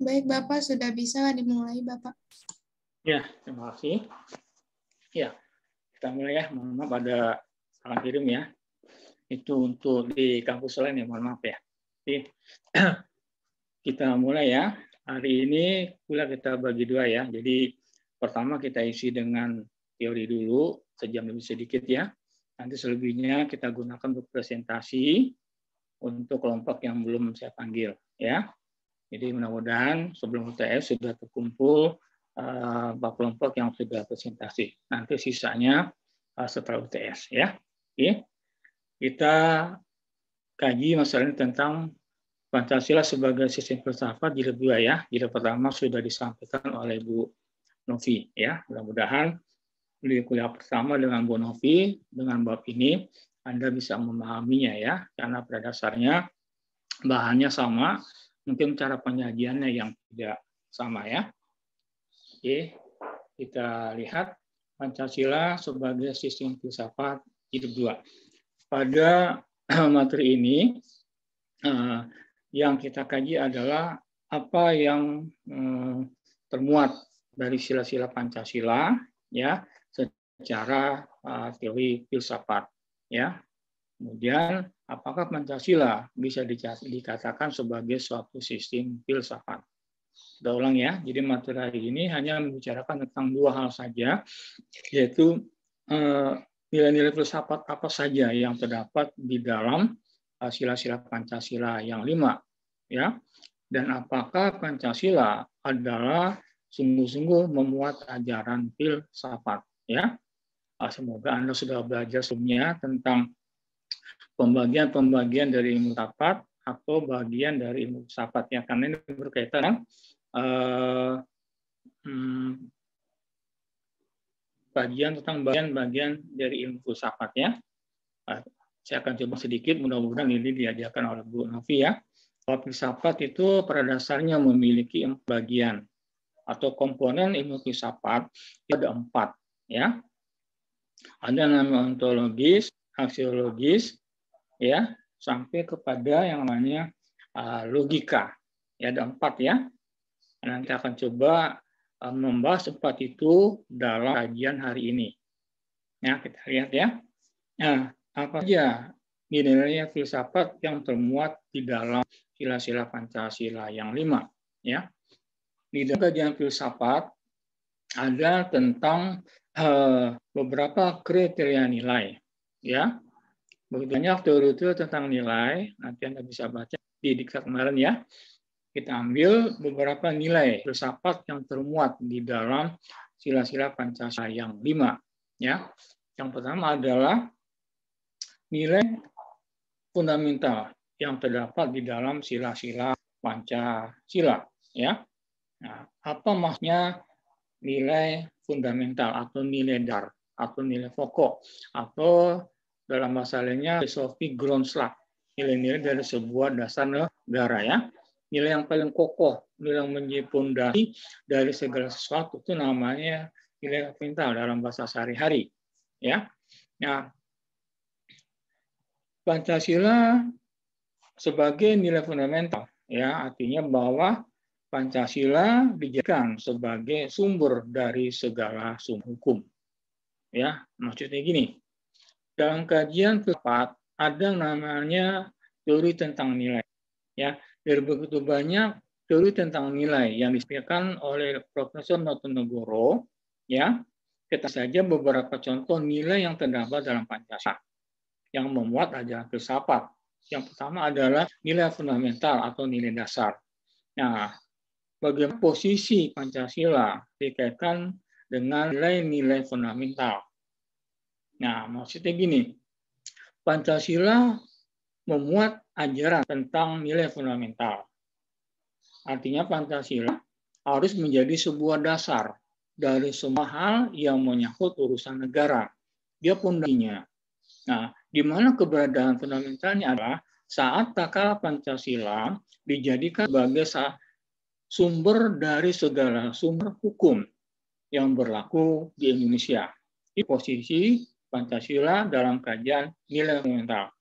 Baik, Bapak. Sudah bisa dimulai, Bapak. Ya, terima kasih. Ya, kita mulai ya. Mohon maaf ada salah kirim ya. Itu untuk di kampus lain ya, mohon maaf ya. Oke. Kita mulai ya. Hari ini kuliah kita bagi dua ya. Jadi pertama kita isi dengan teori dulu, sejam lebih sedikit ya. Nanti selebihnya kita gunakan untuk presentasi untuk kelompok yang belum saya panggil ya. Jadi mudah-mudahan sebelum UTS sudah terkumpul kelompok yang sudah presentasi. Nanti sisanya setelah UTS ya. Oke. Kita kaji masalah tentang Pancasila sebagai sistem filsafat jilid 2 ya. Jilid pertama sudah disampaikan oleh Bu Novi ya. Mudah-mudahan di kuliah pertama dengan Bu Novi dengan bab ini Anda bisa memahaminya ya, karena pada dasarnya bahannya sama, mungkin cara penyajiannya yang tidak sama ya. Oke, kita lihat Pancasila sebagai sistem filsafat jilid 2. Pada materi ini yang kita kaji adalah apa yang termuat dari sila-sila Pancasila ya secara teori filsafat ya. Kemudian apakah Pancasila bisa dikatakan sebagai suatu sistem filsafat? Kita ulang ya. Jadi materi hari ini hanya membicarakan tentang dua hal saja, yaitu nilai-nilai filsafat apa saja yang terdapat di dalam sila-sila Pancasila yang 5 ya, dan apakah Pancasila adalah sungguh-sungguh memuat ajaran filsafat ya. Semoga Anda sudah belajar sebelumnya tentang pembagian dari ilmu filsafat atau bagian dari ilmu filsafat ya, karena ini berkaitan bagian dari ilmu filsafat ya. Saya akan coba sedikit, mudah-mudahan ini diajarkan oleh Bu Novi ya. Bahwa filsafat itu pada dasarnya memiliki 4 bagian atau komponen ilmu filsafat itu ada 4 ya. Ada namanya ontologis, aksiologis ya, sampai kepada yang namanya logika. Ya ada 4 ya. Nanti akan coba membahas 4 itu dalam kajian hari ini. Ya, kita lihat ya. Nah, apa saja nilai filsafat yang termuat di dalam sila-sila Pancasila yang 5 ya. Di dalam kajian filsafat ada tentang beberapa kriteria nilai ya. Begitu banyak teori-teori tentang nilai, nanti Anda bisa baca di diktat kemarin ya. Kita ambil beberapa nilai filsafat yang termuat di dalam sila-sila Pancasila yang 5 ya. Yang pertama adalah nilai fundamental yang terdapat di dalam sila-sila Pancasila ya. Nah, apa maksudnya nilai fundamental atau nilai dasar atau nilai pokok atau dalam bahasa lainnya filosofi Grundslag, nilai-nilai dari sebuah dasar negara ya. Nilai yang paling kokoh, nilai yang menjadi pondasi dari segala sesuatu itu namanya nilai fundamental dalam bahasa sehari-hari ya. Nah, Pancasila sebagai nilai fundamental ya, artinya bahwa Pancasila dijadikan sebagai sumber dari segala sumber hukum. Ya, maksudnya gini. Dalam kajian filsafat ada namanya teori tentang nilai. Ya, dari begitu banyak teori tentang nilai yang disampaikan oleh Profesor Notonegoro, ya, kita saja beberapa contoh nilai yang terdapat dalam Pancasila yang memuat ajaran filsafat. Yang pertama adalah nilai fundamental atau nilai dasar. Nah, bagaimana posisi Pancasila dikaitkan dengan nilai-nilai fundamental? Nah, maksudnya gini, Pancasila memuat ajaran tentang nilai fundamental. Artinya Pancasila harus menjadi sebuah dasar dari semua hal yang menyangkut urusan negara. Dia pondasinya. Nah, di mana keberadaan fundamentalnya adalah saat tatkala Pancasila dijadikan sebagai sumber dari segala sumber hukum yang berlaku di Indonesia. Di posisi Pancasila dalam kajian nilai fundamental.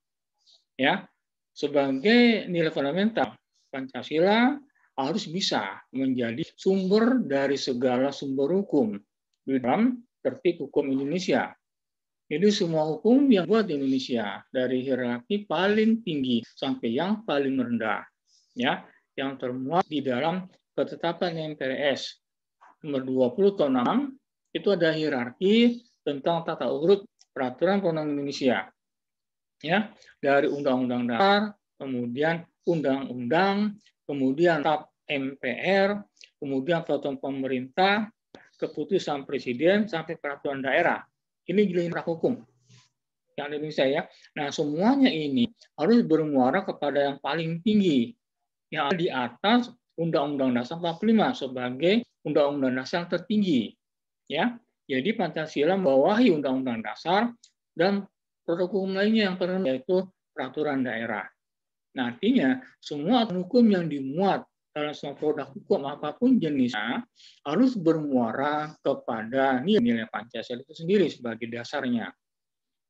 Ya, sebagai nilai fundamental, Pancasila harus bisa menjadi sumber dari segala sumber hukum di dalam tertib hukum Indonesia. Jadi semua hukum yang buat di Indonesia dari hierarki paling tinggi sampai yang paling rendah, ya, yang termuat di dalam ketetapan MPRS nomor 20 tahun 6 itu ada hierarki tentang tata urut peraturan perundang Indonesia, ya, dari undang-undang dasar, kemudian undang-undang, kemudian TAP MPR, kemudian peraturan pemerintah, keputusan presiden sampai peraturan daerah. Ini giliran hukum yang di Indonesia, ya. Nah, semuanya ini harus bermuara kepada yang paling tinggi, yang ada di atas Undang-Undang Dasar 45 sebagai Undang-Undang Dasar tertinggi, ya. Jadi Pancasila membawahi Undang-Undang Dasar dan produk hukum lainnya yang terendah yaitu peraturan daerah. Nah, artinya semua hukum yang dimuat dalam semua produk hukum apapun jenisnya harus bermuara kepada nilai Pancasila itu sendiri sebagai dasarnya.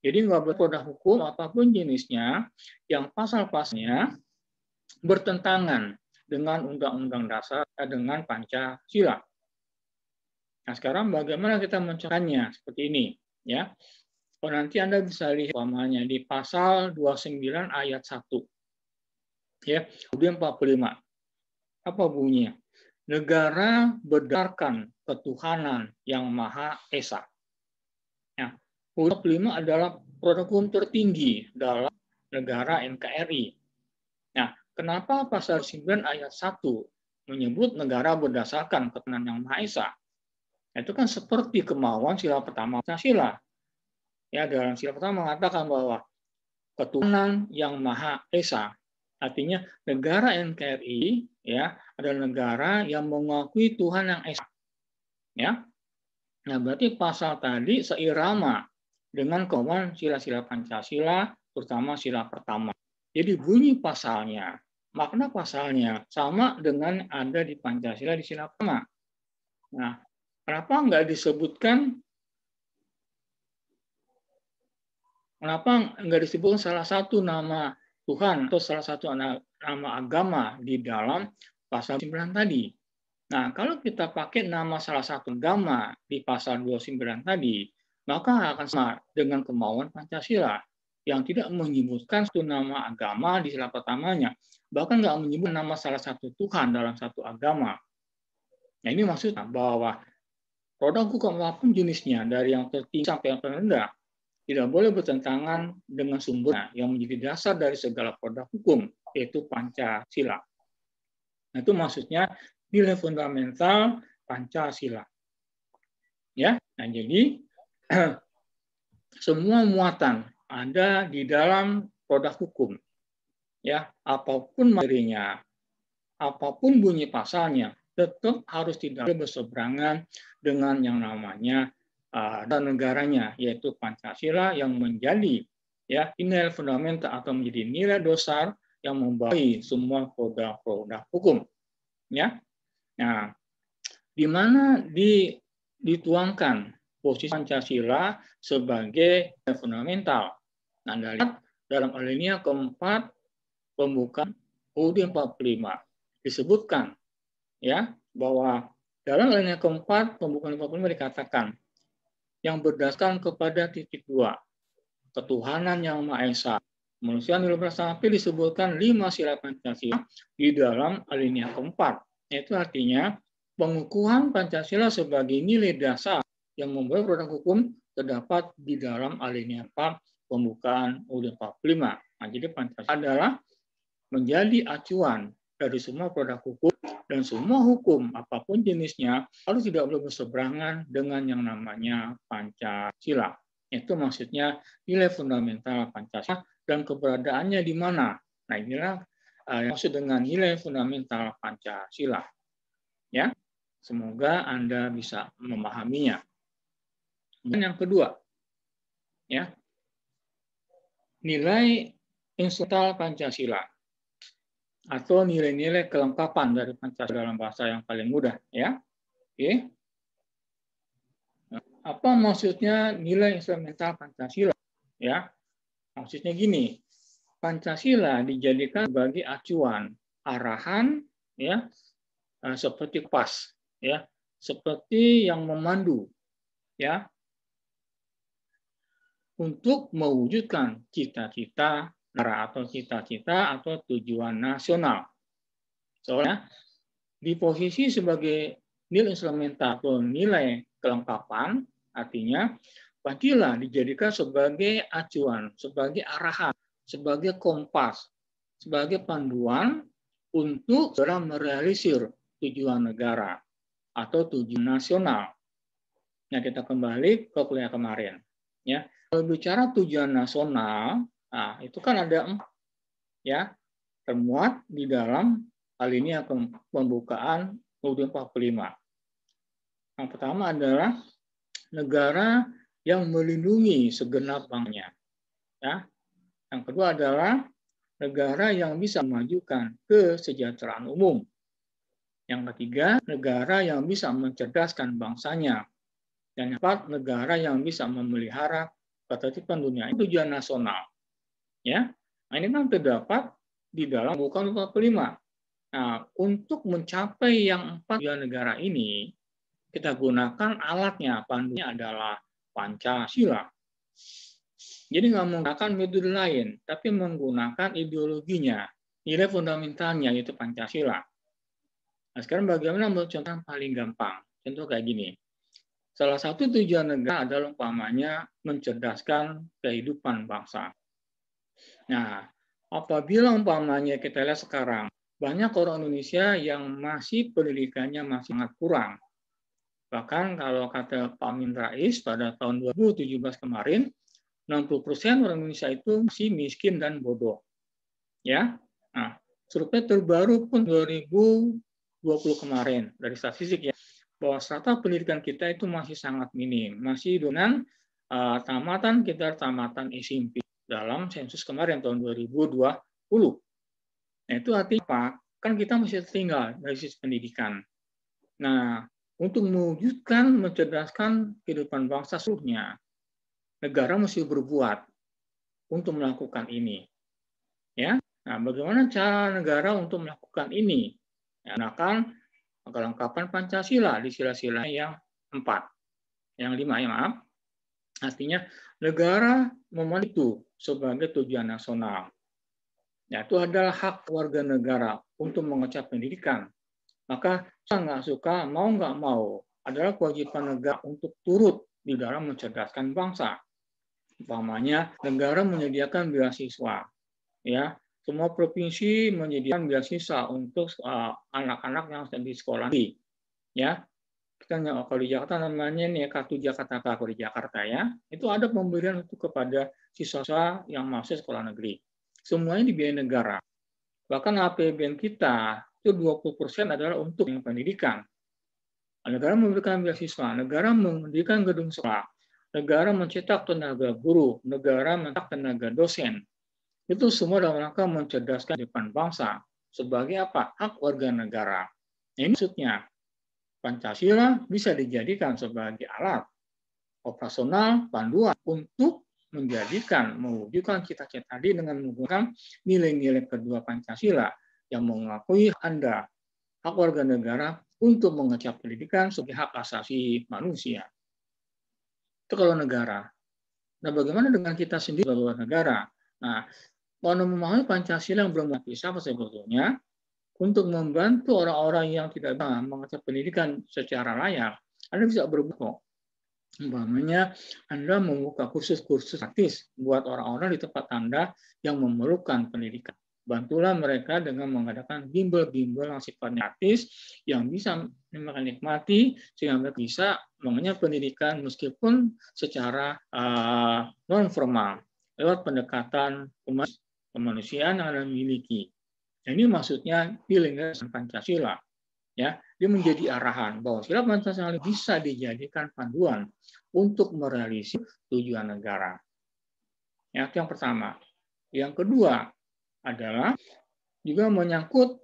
Jadi nggak boleh produk hukum apapun jenisnya yang pasal-pasalnya bertentangan dengan Undang-Undang Dasar dengan Pancasila. Nah, sekarang bagaimana kita mencontohkannya seperti ini, ya? Oh, nanti Anda bisa lihat umpamanya di pasal 29 ayat 1. Ya, kemudian 45. Apa bunyinya? Negara berdasarkan ketuhanan yang Maha Esa. Nah, 45 adalah produk hukum tertinggi dalam negara NKRI. Nah, kenapa pasal 9 ayat 1 menyebut negara berdasarkan ketuhanan yang Maha Esa? Itu kan seperti kemauan sila pertama Pancasila. Ya, dalam sila pertama mengatakan bahwa ketuhanan yang Maha Esa. Artinya negara NKRI, ya, adalah negara yang mengakui Tuhan yang Esa. Ya. Nah, berarti pasal tadi seirama dengan kemauan sila-sila Pancasila, terutama sila pertama. Jadi bunyi pasalnya, makna pasalnya sama dengan ada di Pancasila di sila pertama. Nah, kenapa nggak disebutkan? Kenapa nggak disebutkan salah satu nama Tuhan atau salah satu nama agama di dalam pasal 9 tadi? Nah, kalau kita pakai nama salah satu agama di pasal 29 tadi, maka akan sama dengan kemauan Pancasila yang tidak menyebutkan satu nama agama di sila pertamanya, bahkan nggak menyebut nama salah satu Tuhan dalam satu agama. Nah, ini maksudnya bahwa produk hukum apapun jenisnya, dari yang tertinggi sampai yang terendah, tidak boleh bertentangan dengan sumbernya yang menjadi dasar dari segala produk hukum, yaitu Pancasila. Nah, itu maksudnya nilai fundamental Pancasila. Ya, nah jadi semua muatan ada di dalam produk hukum. Ya, apapun materinya, apapun bunyi pasalnya, tetap harus tidak berseberangan dengan yang namanya dan negaranya, yaitu Pancasila yang menjadi ya nilai fundamental atau menjadi nilai dasar yang membawahi semua produk-produk hukum. Ya, nah, di mana dituangkan posisi Pancasila sebagai nilai fundamental. Nah, Anda lihat dalam alinea keempat pembukaan UUD 45 disebutkan ya bahwa dalam alinea keempat pembukaan 45 dikatakan yang berdasarkan kepada titik 2 ketuhanan yang Maha Esa, manusia nilai sampai disebutkan 5 sila Pancasila di dalam alinea keempat. Itu artinya pengukuhan Pancasila sebagai nilai dasar yang membuat produk hukum terdapat di dalam alinea 4 pembukaan UUD 45. Nah, jadi Pancasila adalah menjadi acuan dari semua produk hukum, dan semua hukum apapun jenisnya harus tidak boleh berseberangan dengan yang namanya Pancasila. Itu maksudnya nilai fundamental Pancasila dan keberadaannya di mana. Nah, inilah yang maksud dengan nilai fundamental Pancasila. Ya, semoga Anda bisa memahaminya. Dan yang kedua, ya, nilai instrumental Pancasila atau nilai-nilai kelengkapan dari Pancasila dalam bahasa yang paling mudah, ya. Oke. Apa maksudnya nilai instrumental Pancasila? Ya, maksudnya gini, Pancasila dijadikan sebagai acuan, arahan, ya, seperti pas, ya, seperti yang memandu, ya, untuk mewujudkan cita-cita negara atau cita-cita atau tujuan nasional. Soalnya di posisi sebagai nilai instrumental atau nilai kelengkapan, artinya Pancasila dijadikan sebagai acuan, sebagai arahan, sebagai kompas, sebagai panduan untuk segera merealisir tujuan negara atau tujuan nasional. Nah, kita kembali ke kuliah kemarin. Ya, kalau bicara tujuan nasional, nah, itu kan ada 4, ya, termuat di dalam hal ini akan pembukaan UUD 45. Yang pertama adalah negara yang melindungi segenap bangsanya. Ya. Yang kedua adalah negara yang bisa memajukan kesejahteraan umum. Yang ketiga, negara yang bisa mencerdaskan bangsanya. Dan yang keempat, negara yang bisa memelihara ketertiban dunia. Itu tujuan nasional. Ya. Nah, ini kan terdapat di dalam pembukaan 45. Nah, untuk mencapai yang 4 tujuan negara ini, kita gunakan alatnya, panduannya adalah Pancasila. Jadi nggak menggunakan metode lain, tapi menggunakan ideologinya, nilai fundamentalnya, yaitu Pancasila. Nah, sekarang bagaimana menurut contoh yang paling gampang? Contoh kayak gini. Salah satu tujuan negara adalah umpamanya mencerdaskan kehidupan bangsa. Nah, apabila umpamanya kita lihat sekarang, banyak orang Indonesia yang masih pendidikannya masih sangat kurang. Bahkan kalau kata Pak Amin Rais pada tahun 2017 kemarin, 60% orang Indonesia itu masih miskin dan bodoh. Ya. Nah, survei terbaru pun 2020 kemarin dari statistik ya, bahwa strata pendidikan kita itu masih sangat minim, masih dengan tamatan SMP dalam sensus kemarin tahun 2020. Nah, itu artinya apa? Kan kita masih tertinggal dari sisi pendidikan. Nah, untuk mewujudkan, mencerdaskan kehidupan bangsa seluruhnya, negara mesti berbuat untuk melakukan ini. Ya, nah, bagaimana cara negara untuk melakukan ini? Ya, gunakan kelengkapan Pancasila di sila-sila yang 4, yang 5 ya maaf. Artinya negara memandang itu sebagai tujuan nasional. Ya, itu adalah hak warga negara untuk mengecap pendidikan. Maka nggak suka, mau nggak mau, adalah kewajiban negara untuk turut di dalam mencerdaskan bangsa. Umpamanya, negara menyediakan beasiswa. Ya, semua provinsi menyediakan beasiswa untuk anak-anak yang sedang di sekolah. Ya, kita kalau di Jakarta namanya nih kartu Jakarta, kalau di Jakarta ya, itu ada pemberian untuk kepada siswa yang masuk sekolah negeri. Semuanya dibiayai negara. Bahkan APBN kita itu 20% adalah untuk pendidikan. Negara memberikan beasiswa, negara mendirikan gedung sekolah, negara mencetak tenaga guru, negara mencetak tenaga dosen. Itu semua dalam rangka mencerdaskan kehidupan bangsa. Sebagai apa? Hak warga negara. Nah, ini maksudnya Pancasila bisa dijadikan sebagai alat operasional panduan untuk mewujudkan cita-cita tadi dengan menggunakan nilai-nilai kedua Pancasila yang mengakui Anda hak warga negara untuk mengecap pendidikan sebagai hak asasi manusia. Itu kalau negara. Nah, bagaimana dengan kita sendiri sebagai negara? Nah, kalau memahami Pancasila yang belum bisa sebetulnya untuk membantu orang-orang yang tidak bisa mengecap pendidikan secara layak, Anda bisa berbuat. Umpamanya, Anda membuka kursus-kursus gratis buat orang-orang di tempat Anda yang memerlukan pendidikan. Bantulah mereka dengan mengadakan bimbel-bimbel yang sifatnya gratis, yang bisa mereka nikmati, sehingga mereka bisa mengenyam pendidikan meskipun secara non-formal, lewat pendekatan kemanusiaan yang Anda miliki. Ini maksudnya nilai Pancasila. Ya, dia menjadi arahan bahwa sila Pancasila bisa dijadikan panduan untuk merealisasi tujuan negara. Ya, itu yang pertama. Yang kedua adalah juga menyangkut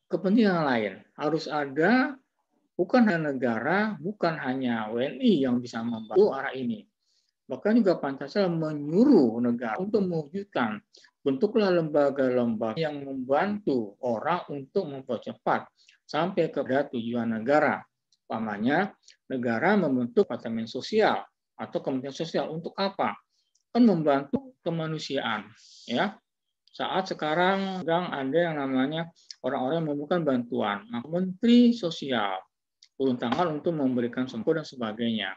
kepentingan lain. Harus ada bukan hanya negara, bukan hanya WNI yang bisa membantu arah ini. Bahkan juga Pancasila menyuruh negara untuk mewujudkan bentuklah lembaga-lembaga yang membantu orang untuk mempercepat sampai kepada tujuan negara. Umpamanya, negara membentuk departemen sosial atau kementerian sosial untuk apa? Kan membantu kemanusiaan, ya. Saat sekarang sedang ada yang namanya orang-orang yang memerlukan bantuan, maka Menteri Sosial turun tangan untuk memberikan sembako dan sebagainya.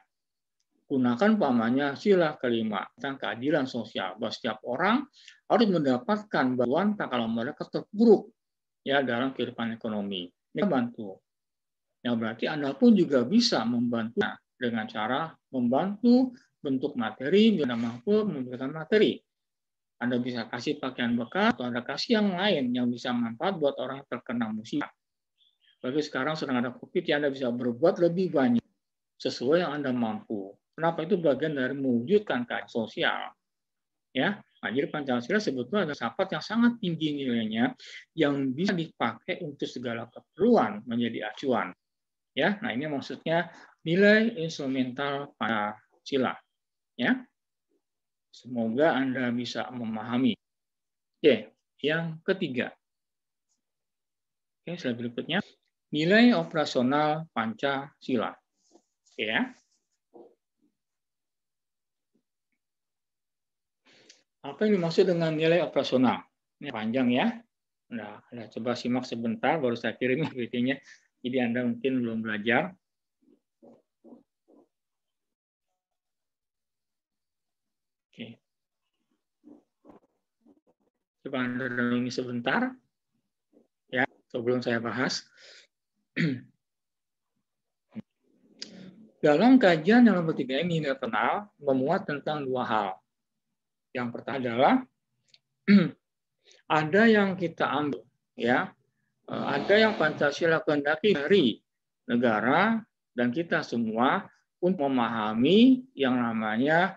Gunakan umpamanya sila kelima tentang keadilan sosial, bahwa setiap orang harus mendapatkan bantuan kalau mereka terpuruk ya dalam kehidupan ekonomi. Ini bantu. Ya berarti Anda pun juga bisa membantu dengan cara membantu bentuk materi, bila mampu memberikan materi. Anda bisa kasih pakaian bekas atau Anda kasih yang lain yang bisa manfaat buat orang yang terkena musibah. Bagi sekarang sedang ada COVID, ya Anda bisa berbuat lebih banyak sesuai yang Anda mampu. Kenapa? Itu bagian dari mewujudkan keadilan sosial. Ya, nah, jadi Pancasila sebetulnya ada filsafat yang sangat tinggi nilainya yang bisa dipakai untuk segala keperluan menjadi acuan. Ya, nah ini maksudnya nilai instrumental Pancasila. Ya, semoga Anda bisa memahami. Oke, yang ketiga. Oke, slide berikutnya nilai operasional Pancasila. Oke, ya. Apa yang dimaksud dengan nilai operasional? Ini panjang ya. Nah, coba simak sebentar, baru saya kirim PPT-nya. Jadi Anda mungkin belum belajar. Oke. Coba Anda renungi sebentar. Ya, sebelum saya bahas. Dalam kajian yang nomor 3 ini, nilai operasional memuat tentang dua hal. Yang pertama adalah ada yang kita ambil, ya, ada yang Pancasila kehendaki dari negara dan kita semua untuk memahami yang namanya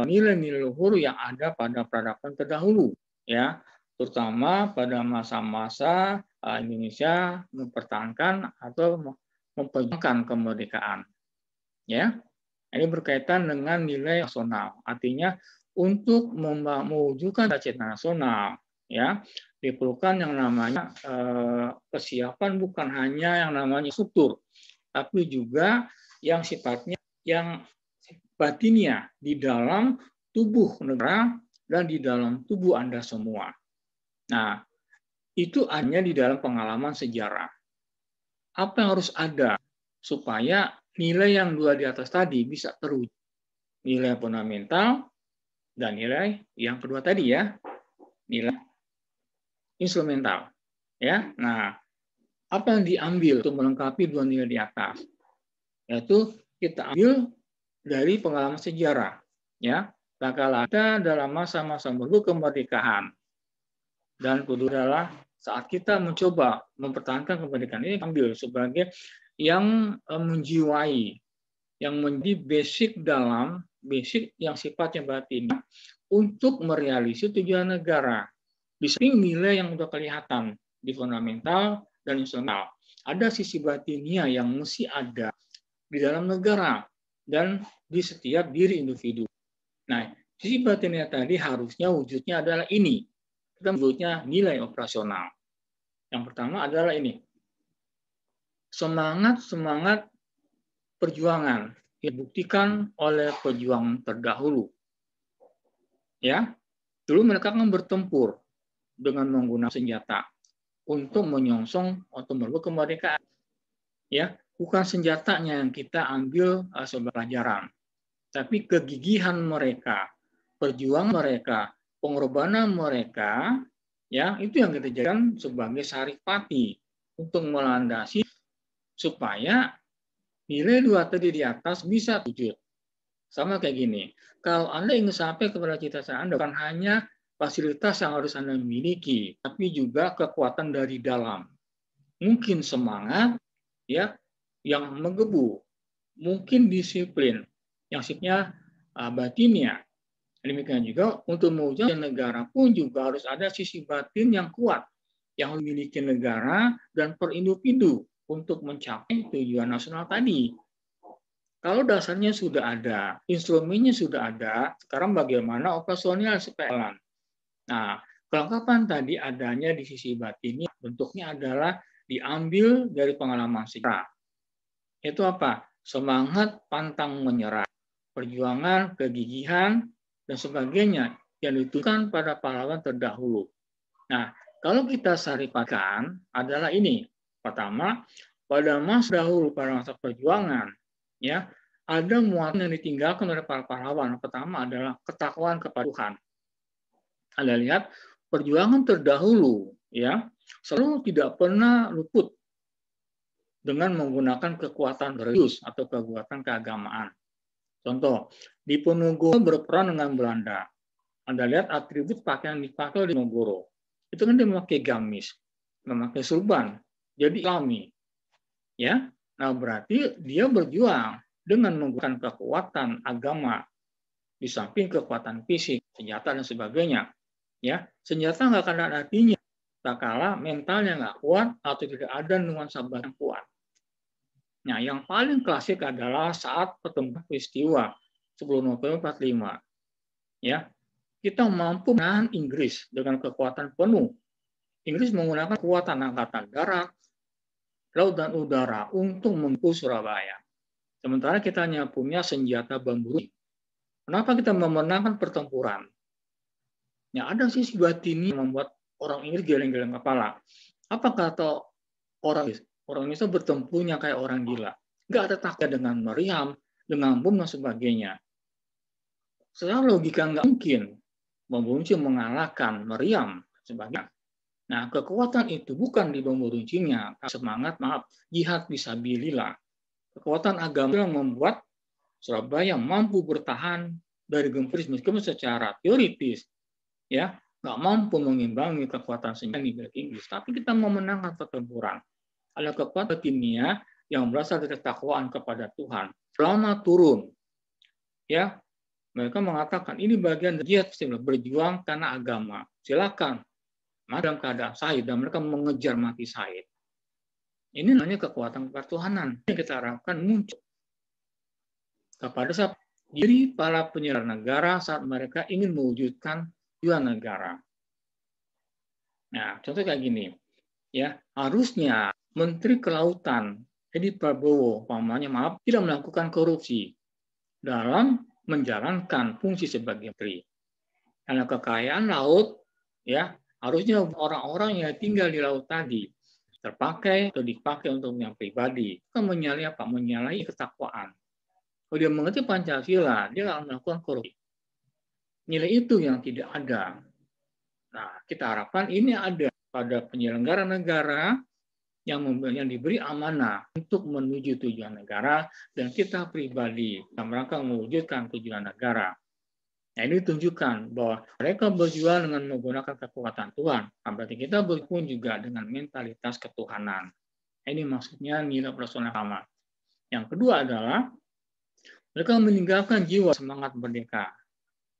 nilai-nilai luhur yang ada pada peradaban terdahulu, ya, terutama pada masa-masa Indonesia mempertahankan atau memperjuangkan kemerdekaan, ya. Ini berkaitan dengan nilai nasional, artinya untuk mewujudkan cita-cita nasional, ya, diperlukan yang namanya kesiapan bukan hanya yang namanya struktur, tapi juga yang sifatnya yang batinnya di dalam tubuh negara dan di dalam tubuh Anda semua. Nah, itu hanya di dalam pengalaman sejarah. Apa yang harus ada supaya nilai yang dua di atas tadi bisa terwujud? Nilai fundamental dan nilai yang kedua tadi ya, nilai instrumental. Ya, nah apa yang diambil untuk melengkapi dua nilai di atas? Yaitu kita ambil dari pengalaman sejarah. Ya, kala ada dalam masa-masa menuju kemerdekaan dan kedua adalah saat kita mencoba mempertahankan kemerdekaan ini ambil sebagai yang menjiwai, yang menjadi basic yang sifatnya batin untuk merealisasi tujuan negara. Di samping nilai yang sudah kelihatan di fundamental dan instrumental, ada sisi batinnya yang mesti ada di dalam negara dan di setiap diri individu. Nah, sisi batinnya tadi harusnya wujudnya adalah ini. Kita menyebutnya nilai operasional. Yang pertama adalah ini. Semangat perjuangan dibuktikan oleh pejuang terdahulu. Ya, dulu mereka kan bertempur dengan menggunakan senjata untuk menyongsong atau merebut kemerdekaan. Ya, bukan senjatanya yang kita ambil sebagai pelajaran, tapi kegigihan mereka, perjuangan mereka, pengorbanan mereka, ya itu yang kita jadikan sebagai saripati untuk melandasi supaya nilai dua tadi di atas bisa wujud. Sama kayak gini, kalau Anda ingin sampai kepada cita-cita Anda, bukan hanya fasilitas yang harus Anda miliki, tapi juga kekuatan dari dalam. Mungkin semangat, ya, yang menggebu, mungkin disiplin, yang sifatnya batinnya. Demikian juga untuk mewujudkan negara pun juga harus ada sisi batin yang kuat, yang memiliki negara dan per individu untuk mencapai tujuan nasional tadi. Kalau dasarnya sudah ada, instrumennya sudah ada, sekarang bagaimana operasional supaya jalan? Nah, kelengkapan tadi adanya di sisi batinnya, bentuknya adalah diambil dari pengalaman sejarah. Itu apa? Semangat pantang menyerah, perjuangan, kegigihan, dan sebagainya yang ditujukan pada pahlawan terdahulu. Nah, kalau kita saripakan adalah ini. Pertama, pada masa dahulu, pada masa perjuangan, ya, ada muatan yang ditinggalkan oleh para pahlawan. Pertama adalah ketakwaan kepada Tuhan. Anda lihat perjuangan terdahulu, ya, selalu tidak pernah luput dengan menggunakan kekuatan religius atau kekuatan keagamaan. Contoh, di Ponorogo berperang dengan Belanda. Anda lihat atribut pakaian dipakai di Ponorogo. Itu kan dia memakai gamis, memakai surban, jadi Islami. Ya, nah berarti dia berjuang dengan menggunakan kekuatan agama di samping kekuatan fisik, senjata dan sebagainya. Ya, senjata nggak akan ada artinya tak kalah mentalnya nggak kuat atau tidak ada nuansa yang kuat. Nah, yang paling klasik adalah saat pertempuran peristiwa 10 November 45. Ya, kita mampu menahan Inggris dengan kekuatan penuh. Inggris menggunakan kekuatan angkatan darat, laut dan udara untuk menembus Surabaya. Sementara kita hanya punya senjata bambu. Kenapa kita memenangkan pertempuran? Ya, ada sisi batini yang membuat orang Inggris geleng-geleng kepala. Apa kata orang Indonesia bertempurnya kayak orang gila? Nggak ada takut dengan meriam, dengan bom dan sebagainya. Secara logika nggak mungkin bom runcing mengalahkan meriam sebagainya. Nah, kekuatan itu bukan di bom runcingnya, semangat jihad fisabilillah. Kekuatan agama yang membuat Surabaya mampu bertahan dari gempris meskipun secara teoritis ya nggak mampu mengimbangi kekuatan senjata yang dimiliki Inggris. Tapi kita memenangkan pertempuran. Ada kekuatan kimia yang berasal dari ketakwaan kepada Tuhan. Selama turun, ya mereka mengatakan ini bagian dari jihad berjuang karena agama. Silakan, dalam keadaan syahid dan mereka mengejar mati syahid. Ini namanya kekuatan ketuhanan yang kita harapkan muncul kepada diri para penyelenggara negara saat mereka ingin mewujudkan tujuan negara. Nah, contoh kayak gini, ya harusnya Menteri Kelautan Edi Prabowo, pamannya tidak melakukan korupsi dalam menjalankan fungsi sebagai menteri. Karena kekayaan laut, ya harusnya orang-orang yang tinggal di laut tadi terpakai atau dipakai untuk yang pribadi. Kan menyalahi ketakwaan. Kalau dia mengerti Pancasila, dia akan melakukan korupsi. Nilai itu yang tidak ada. Nah, kita harapkan ini ada pada penyelenggara negara yang diberi amanah untuk menuju tujuan negara dan kita pribadi dalam rangka mewujudkan tujuan negara. Nah, ini tunjukkan bahwa mereka berjuang dengan menggunakan kekuatan Tuhan. Nah, berarti kita berjuang juga dengan mentalitas ketuhanan. Ini maksudnya nilai personal sama. Yang kedua adalah mereka meninggalkan jiwa semangat merdeka.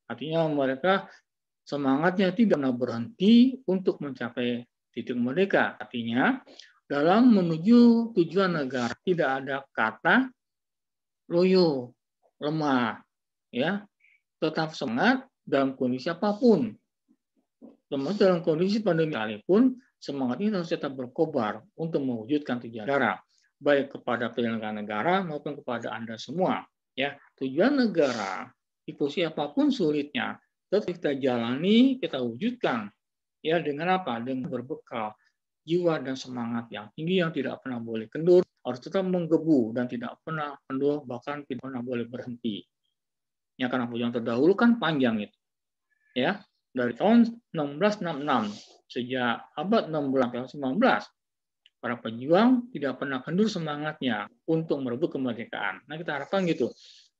Artinya mereka semangatnya tidak pernah berhenti untuk mencapai titik merdeka. Artinya dalam menuju tujuan negara tidak ada kata loyo, lemah, ya, tetap semangat dalam kondisi apapun. Termasuk dalam kondisi pandemi sekalipun, semangat ini harus tetap berkobar untuk mewujudkan tujuan negara, baik kepada penyelenggara negara maupun kepada Anda semua. Ya, tujuan negara, situasi apapun sulitnya, tetap kita jalani, kita wujudkan. Ya, dengan apa? Dengan berbekal jiwa dan semangat yang tinggi yang tidak pernah boleh kendur, harus tetap menggebu dan tidak pernah kendur, bahkan tidak pernah boleh berhenti. Ya, karena perjuangan terdahulu kan panjang itu. Ya, dari tahun 1666 sejak abad 16 sampai 19 para pejuang tidak pernah kendur semangatnya untuk merebut kemerdekaan. Nah, kita harapkan gitu.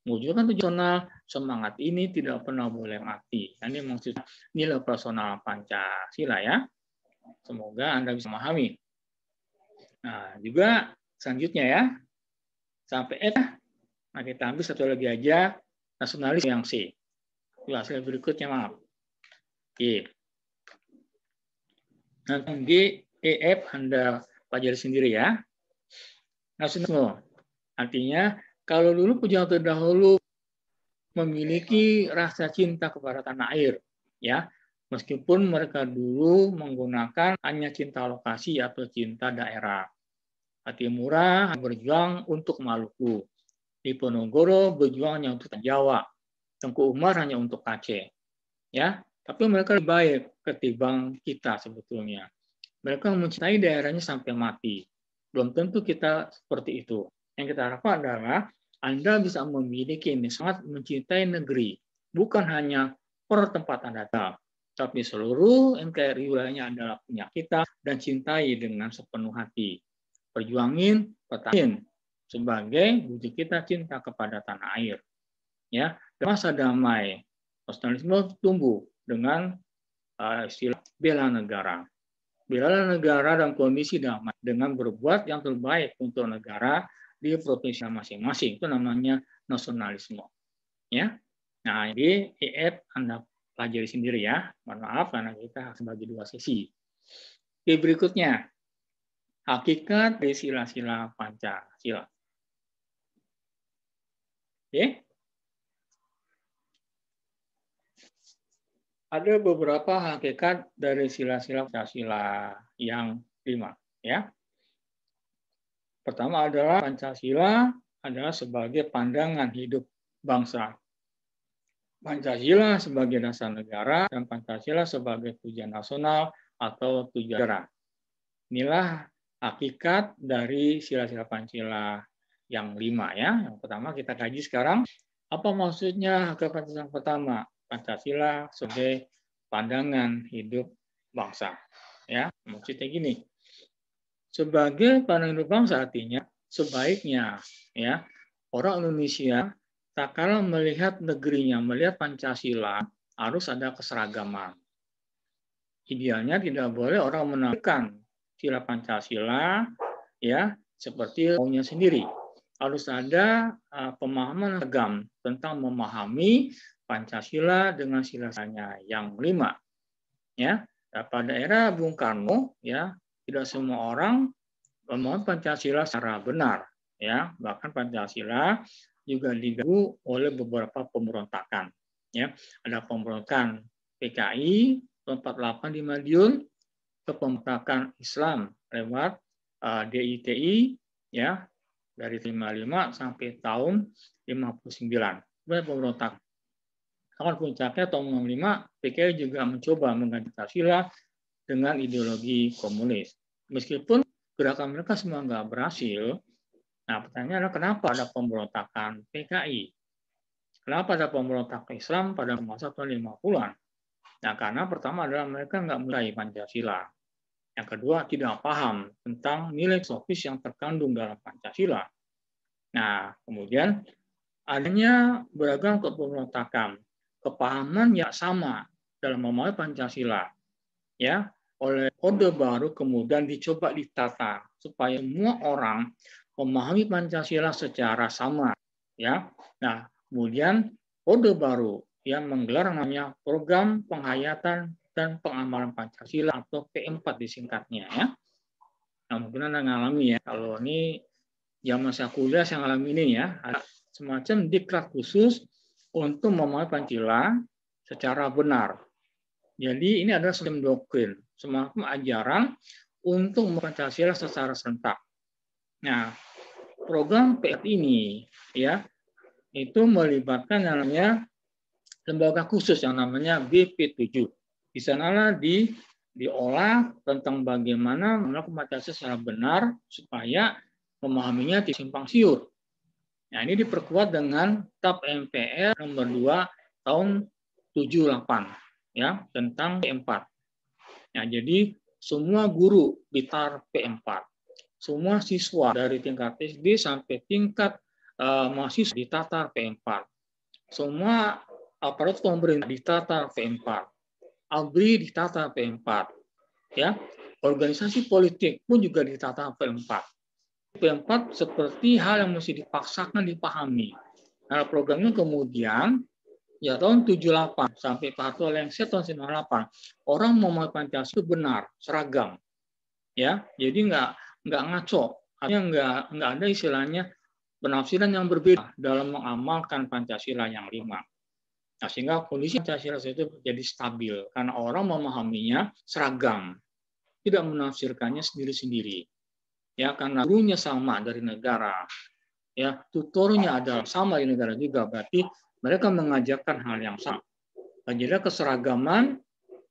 Mewujudkan tujuan semangat ini tidak pernah boleh mati. Ini maksudnya nilai personal Pancasila ya. Semoga Anda bisa memahami. Nah, juga selanjutnya ya. Sampai nah kita ambil satu lagi aja, nasionalis yang C. Hasil berikutnya maaf. Oke. Nah, G, E, F Anda pelajari sendiri ya. Nasionalisme artinya Kalau dulu pejuang terdahulu memiliki rasa cinta kepada tanah air, ya, meskipun mereka dulu menggunakan hanya cinta lokasi atau cinta daerah. Hati Murah berjuang untuk Maluku, Diponegoro berjuang hanya untuk Jawa, Tengku Umar hanya untuk Aceh, ya. Tapi mereka lebih baik ketimbang kita sebetulnya. Mereka mencintai daerahnya sampai mati. Belum tentu kita seperti itu. Yang kita harapkan adalah Anda bisa memiliki ini sangat mencintai negeri, bukan hanya per tempat Anda datang, tapi seluruh NKRI wilayahnya adalah punya kita dan cintai dengan sepenuh hati. Perjuangin, pertahanin sebagai wujud kita cinta kepada tanah air. Ya, masa damai, nasionalisme tumbuh dengan istilah bela negara. Bela negara dan kondisi damai dengan berbuat yang terbaik untuk negara di provinsi masing-masing. Itu namanya nasionalisme. Ya. Nah, ini IF Anda pelajari sendiri ya. Mohon maaf karena kita harus bagi dua sesi. Oke, berikutnya. Hakikat dari sila-sila Pancasila. Oke. Ada beberapa hakikat dari sila-sila Pancasila yang 5, ya. Pertama adalah Pancasila adalah sebagai pandangan hidup bangsa. Pancasila sebagai dasar negara dan Pancasila sebagai tujuan nasional atau tujuan negara. Inilah hakikat dari sila-sila Pancasila yang 5 ya. Yang pertama kita kaji sekarang. Apa maksudnya hakikat Pancasila yang pertama? Pancasila sebagai pandangan hidup bangsa. Ya, maksudnya gini. Sebagai pandangan hidup bangsa artinya sebaiknya ya orang Indonesia tak kalah melihat negerinya, melihat Pancasila harus ada keseragaman. Idealnya tidak boleh orang menafikan sila Pancasila ya seperti maunya sendiri. Harus ada pemahaman seragam tentang memahami Pancasila dengan sila-silanya yang 5. Ya, pada era Bung Karno ya tidak semua orang memahami Pancasila secara benar ya, bahkan Pancasila juga diganggu oleh beberapa pemberontakan ya. Ada pemberontakan PKI 48 di Madiun, pemberontakan Islam lewat DITI ya dari 55 sampai tahun 59. Kemudian pemberontakan. Tahun puncaknya tahun 65, PKI juga mencoba mengganti Pancasila dengan ideologi komunis. Meskipun gerakan mereka semua nggak berhasil, nah pertanyaannya adalah kenapa ada pemberontakan PKI? Kenapa ada pemberontakan Islam pada masa tahun 50-an? Nah, karena pertama adalah mereka nggak mulai Pancasila. Yang kedua, tidak paham tentang nilai filosofis yang terkandung dalam Pancasila. Nah, kemudian adanya beragam pemberontakan, kepahaman yang sama dalam memahami Pancasila, ya, oleh Orde Baru kemudian dicoba ditata supaya semua orang memahami Pancasila secara sama, ya. Nah, kemudian Orde Baru yang menggelar namanya Program Penghayatan dan Pengamalan Pancasila atau P4 disingkatnya, ya. Nah, mungkin Anda ngalami ya, kalau ini zaman saya kuliah saya ngalami ini ya, ada semacam diklat khusus untuk memahami Pancasila secara benar. Jadi ini adalah semacam doktrin, semacam ajaran untuk Pancasila secara serentak. Nah, program PF ini ya itu melibatkan namanya lembaga khusus yang namanya BP7. Di sanalah diolah tentang bagaimana melakukan Pancasila secara benar supaya memahaminya tidak simpang siur. Nah, ini diperkuat dengan TAP MPR nomor 2 tahun 78 ya tentang P4. Nah, jadi semua guru di TAR P4, semua siswa dari tingkat SD sampai tingkat mahasiswa di TAR P4, semua aparat pemerintah di TAR P4, ABRI di TAR P4, ya, organisasi politik pun juga di TAR P4. P4 seperti hal yang mesti dipaksakan dipahami. Nah, programnya kemudian ya tahun 78 sampai Pak Harto lengser tahun 98 orang memahami Pancasila itu benar seragam ya, jadi nggak ngaco, artinya nggak ada istilahnya penafsiran yang berbeda dalam mengamalkan Pancasila yang 5. Nah, sehingga kondisi Pancasila itu jadi stabil karena orang memahaminya seragam, tidak menafsirkannya sendiri-sendiri. Ya, karena gurunya sama dari negara, ya, tutornya adalah sama di negara juga, berarti mereka mengajarkan hal yang sama. Dan jadi keseragaman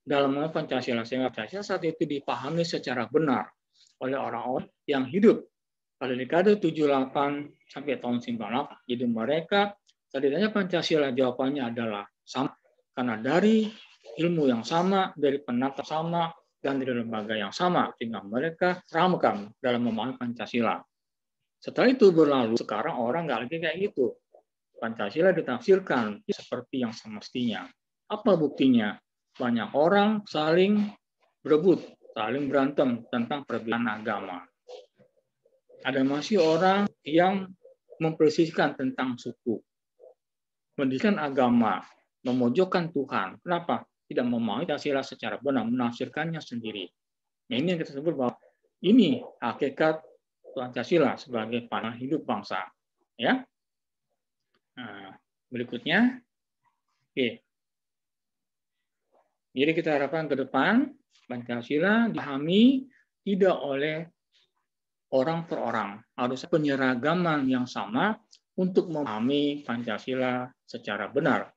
dalam Pancasila, sehingga Pancasila saat itu dipahami secara benar oleh orang-orang yang hidup pada dekade 78 sampai tahun 98. Jadi mereka tadi tanya Pancasila, jawabannya adalah sama, karena dari ilmu yang sama, dari penata sama, dan dari lembaga yang sama, sehingga mereka ramkan dalam memahami Pancasila. Setelah itu berlalu, sekarang orang nggak lagi kayak gitu. Pancasila ditafsirkan seperti yang semestinya. Apa buktinya? Banyak orang saling berebut, saling berantem tentang perbedaan agama. Ada masih orang yang mempresiskan tentang suku, mendiskriminasikan agama, memojokkan Tuhan. Kenapa? Tidak memahami Pancasila secara benar, menafsirkannya sendiri. Nah, ini yang kita sebut bahwa ini hakikat Pancasila sebagai pandangan hidup bangsa. Ya. Nah, berikutnya, oke. Jadi kita harapkan ke depan Pancasila dipahami tidak oleh orang per orang, harus penyeragaman yang sama untuk memahami Pancasila secara benar.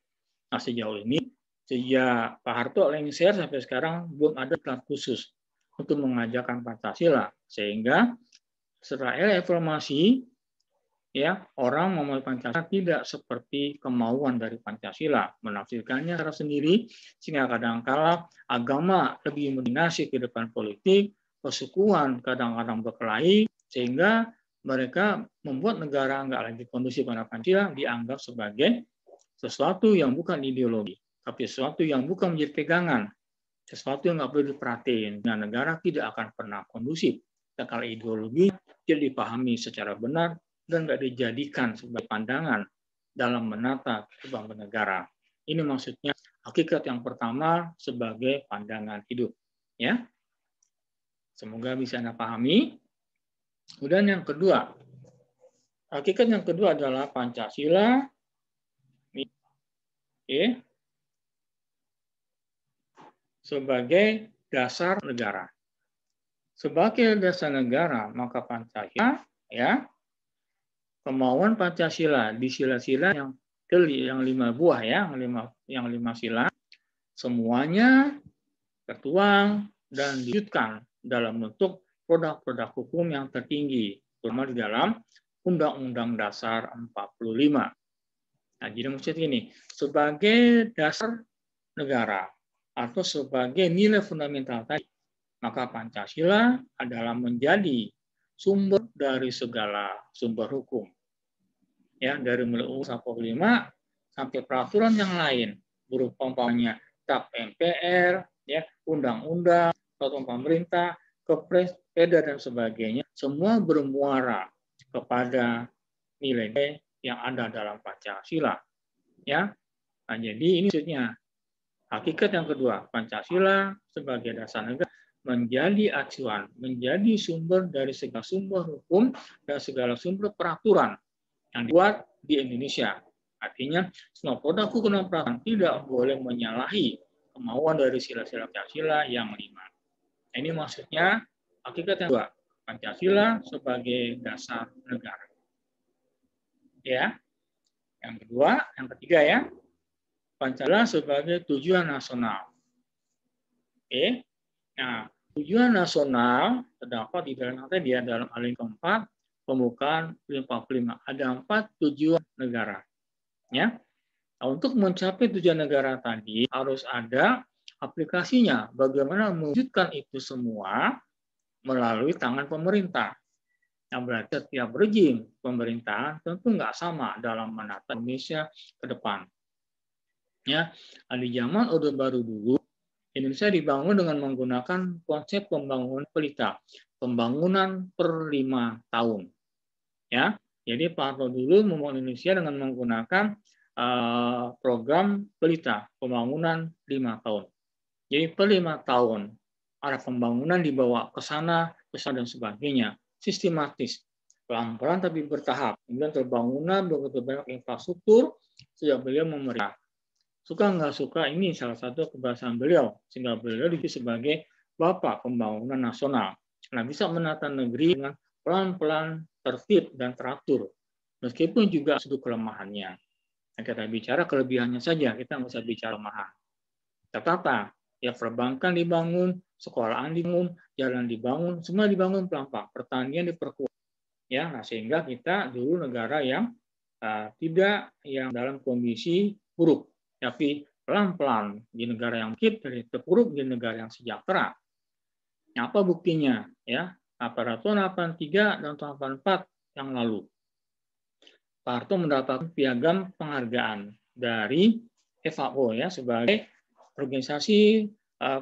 Nah, sejauh ini, sejak Pak Harto lengser sampai sekarang belum ada kelas khusus untuk mengajarkan Pancasila, sehingga setelah era reformasi, ya, orang memahami Pancasila tidak seperti kemauan dari Pancasila, menafsirkannya secara sendiri, sehingga kadang-kala agama lebih mendominasi kehidupan politik, persukuan kadang-kadang berkelahi, sehingga mereka membuat negara nggak lagi kondusif pada Pancasila, dianggap sebagai sesuatu yang bukan ideologi, tapi sesuatu yang bukan menjadi pegangan, sesuatu yang nggak perlu diperhatiin. Nah, negara tidak akan pernah kondusif. Dan kalau ideologi tidak dipahami secara benar dan nggak dijadikan sebagai pandangan dalam menata kehidupan negara. Ini maksudnya hakikat yang pertama sebagai pandangan hidup. Ya, semoga bisa Anda pahami. Kemudian yang kedua, hakikat yang kedua adalah Pancasila sebagai dasar negara. Sebagai dasar negara, maka Pancasila, ya, kemauan Pancasila di sila-sila yang 5 buah, ya, yang 5 sila, semuanya tertuang dan diwujudkan dalam bentuk produk-produk hukum yang tertinggi, terutama di dalam Undang-Undang Dasar 45. Nah, jadi maksud ini, sebagai dasar negara atau sebagai nilai fundamental tadi, maka Pancasila adalah menjadi sumber dari segala sumber hukum. Ya, dari mulai UU 45 sampai peraturan yang lain, berupa umpamanya TAP MPR, ya, undang-undang, peraturan pemerintah, Kepres, Perda dan sebagainya, semua bermuara kepada nilai yang ada dalam Pancasila. Ya, nah, jadi ini maksudnya hakikat yang kedua, Pancasila sebagai dasar negara menjadi acuan, menjadi sumber dari segala sumber hukum dan segala sumber peraturan yang dibuat di Indonesia. Artinya semua produk hukum dan peraturan tidak boleh menyalahi kemauan dari sila-sila Pancasila yang 5. Ini maksudnya hakikat yang kedua, Pancasila sebagai dasar negara. Ya. Yang kedua, yang ketiga, ya, Pancasila sebagai tujuan nasional. Oke. Nah, tujuan nasional terdapat di dalam dia dalam alinea keempat pembukaan 45. Ada 4 tujuan negara. Ya. Nah, untuk mencapai tujuan negara tadi harus ada aplikasinya. Bagaimana mewujudkan itu semua melalui tangan pemerintah. Yang berarti setiap rejim pemerintahan tentu nggak sama dalam menata Indonesia ke depan. Ya, di zaman Orde Baru dulu, Indonesia dibangun dengan menggunakan konsep pembangunan pelita, pembangunan per 5 tahun. Ya, jadi Pak Harto dulu membangun Indonesia dengan menggunakan program pelita, pembangunan 5 tahun. Jadi per 5 tahun, arah pembangunan dibawa ke sana dan sebagainya, sistematis. pelan-pelan tapi bertahap. Kemudian terbangunlah begitu banyak infrastruktur sejak beliau memerintah. Suka nggak suka, ini salah satu keberhasilan beliau, sehingga beliau disebut sebagai Bapak Pembangunan Nasional. Nah, bisa menata negeri dengan pelan-pelan, tertib, dan teratur. Meskipun juga sudut kelemahannya. Nah, kita bicara kelebihannya saja, kita nggak usah bicara kelemahan. Tertata, ya perbankan dibangun, sekolahan dibangun, jalan dibangun, semua dibangun pelan-pelan, pertanian diperkuat. Ya, nah sehingga kita dulu negara yang tidak yang dalam kondisi buruk, tapi pelan-pelan di negara yang bangkit dari terpuruk di negara yang sejahtera. Nah, apa buktinya? Ya, pada tahun 83 dan tahun 84 yang lalu, Pak Harto mendapatkan piagam penghargaan dari FAO ya sebagai organisasi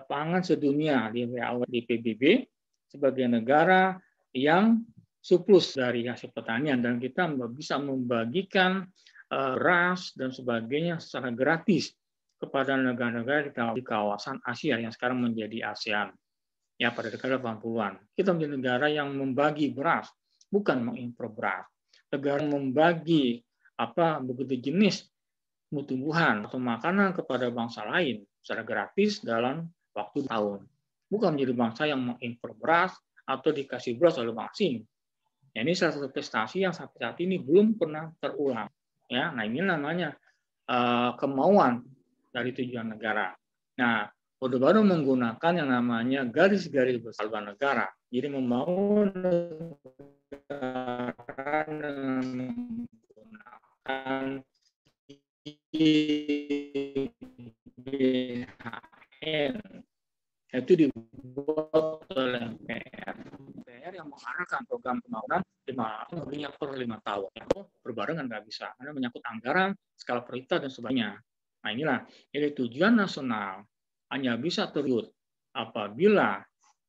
pangan sedunia di WHO, di PBB, sebagai negara yang surplus dari hasil pertanian, dan kita bisa membagikan beras dan sebagainya secara gratis kepada negara-negara di kawasan Asia yang sekarang menjadi ASEAN. Ya, pada dekade 80-an. Kita menjadi negara yang membagi beras, bukan mengimpor beras. Negara membagi begitu jenis tumbuhan atau makanan kepada bangsa lain secara gratis dalam waktu tahun. Bukan menjadi bangsa yang mengimpor beras atau dikasih beras oleh bangsa asing. Ya, ini salah satu prestasi yang sampai saat ini belum pernah terulang. Ya, nah ini namanya kemauan dari tujuan negara. Nah, Orde Baru menggunakan yang namanya garis-garis besar haluan negara. Jadi membangun negara dengan menggunakan GBHN, itu dibuat oleh MPR yang mengarahkan program pembangunan lebihnya per 5 tahun. Berbarengan nggak bisa, karena menyangkut anggaran, skala prioritas, dan sebagainya. Nah inilah, jadi tujuan nasional hanya bisa terwujud apabila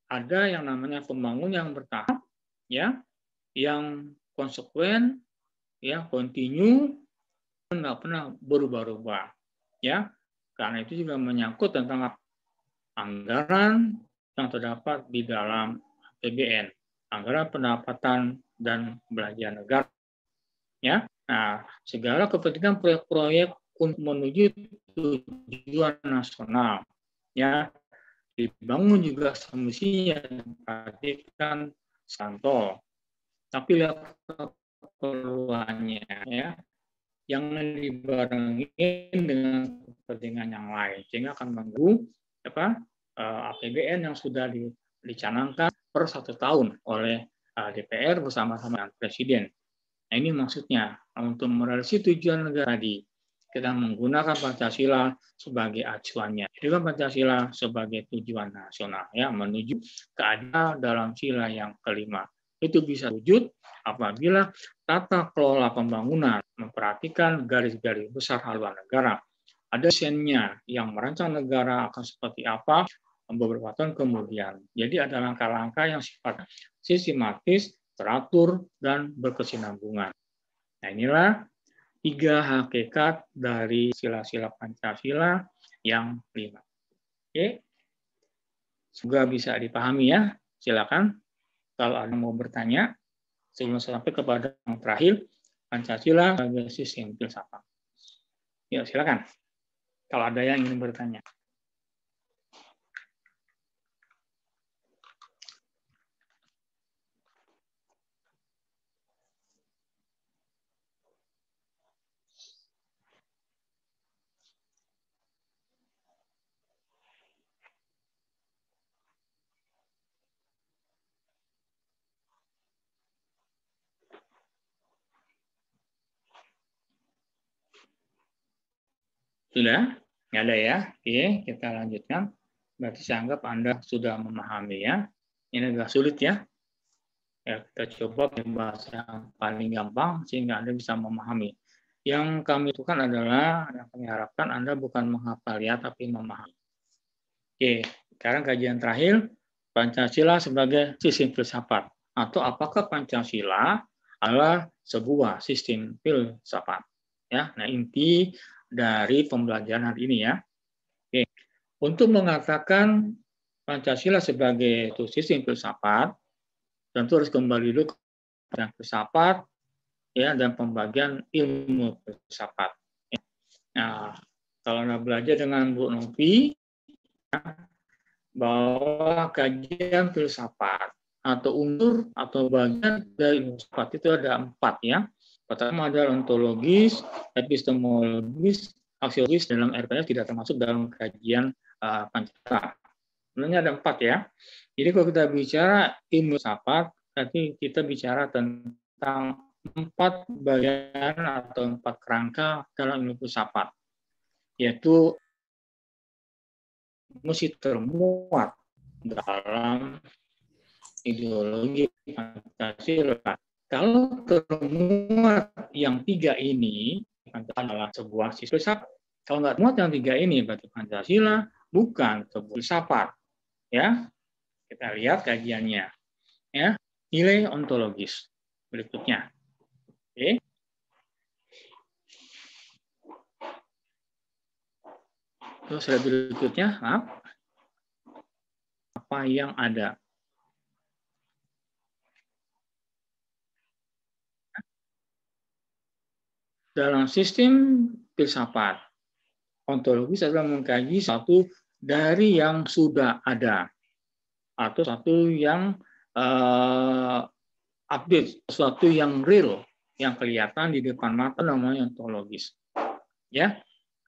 ada yang namanya pembangunan yang bertahap, ya, yang konsekuen, ya, kontinu, nggak pernah berubah-ubah, ya. Karena itu juga menyangkut tentang anggaran yang terdapat di dalam APBN, anggaran pendapatan dan belanja negara, ya. Nah, segala kepentingan proyek-proyek untuk menuju tujuan nasional, ya, dibangun juga semestinya diperhatikan santol, tapi lihat keperluannya, ya, jangan dibarengin dengan kepentingan yang lain, sehingga akan mengganggu APBN yang sudah dicanangkan per 1 tahun oleh DPR bersama-sama dengan Presiden. Nah, ini maksudnya untuk merealisasi tujuan negara tadi, kita menggunakan Pancasila sebagai acuannya. Jadi Pancasila sebagai tujuan nasional, ya, menuju keadilan dalam sila yang kelima. Itu bisa wujud apabila tata kelola pembangunan memperhatikan garis-garis besar haluan negara. Ada desainnya yang merancang negara akan seperti apa beberapa tahun kemudian. Jadi ada langkah-langkah yang sifatnya sistematis, teratur, dan berkesinambungan. Nah, inilah 3 hakikat dari sila-sila Pancasila yang 5. Oke, semoga bisa dipahami ya. Silakan kalau ada yang mau bertanya sebelum sampai kepada yang terakhir, Pancasila sebagai sistem filsafat. Ya, silakan. Kalau ada yang ingin bertanya. Sudah? Nggak ada ya? Oke, kita lanjutkan. Berarti saya anggap Anda sudah memahami ya. Ini agak sulit ya. Ya, kita coba bahasa yang paling gampang sehingga Anda bisa memahami. Yang kami lakukan adalah, yang kami harapkan Anda bukan menghafal ya, tapi memahami. Oke, sekarang kajian terakhir, Pancasila sebagai sistem filsafat. Atau apakah Pancasila adalah sebuah sistem filsafat? Ya, nah inti dari pembelajaran hari ini ya. Oke. Untuk mengatakan Pancasila sebagai sistem filsafat, tentu harus kembali dulu dan filsafat, ya, dan pembagian ilmu filsafat. Nah, kalau Anda belajar dengan Bu Novi, bahwa kajian filsafat atau unsur atau bagian dari ilmu filsafat itu ada 4, ya. Pertama adalah ontologis, epistemologis, aksiologis. Dalam RPS tidak termasuk dalam kajian Pancasila. Sebenarnya ada 4, ya. Jadi kalau kita bicara ilmu filsafat, berarti kita bicara tentang 4 bagian atau 4 kerangka dalam ilmu filsafat, yaitu mesti termuat dalam ideologi Pancasila. Kalau termuat yang 3 ini, adalah sebuah filsafat. Kalau nggak termuat yang 3 ini, berarti Pancasila bukan sebuah filsafat. Ya, kita lihat kajiannya. Ya, nilai ontologis berikutnya. Oke. Terus berikutnya, apa yang ada? Dalam sistem filsafat, ontologis adalah mengkaji satu dari yang sudah ada atau satu yang update, sesuatu yang real, yang kelihatan di depan mata, namanya ontologis. Ya,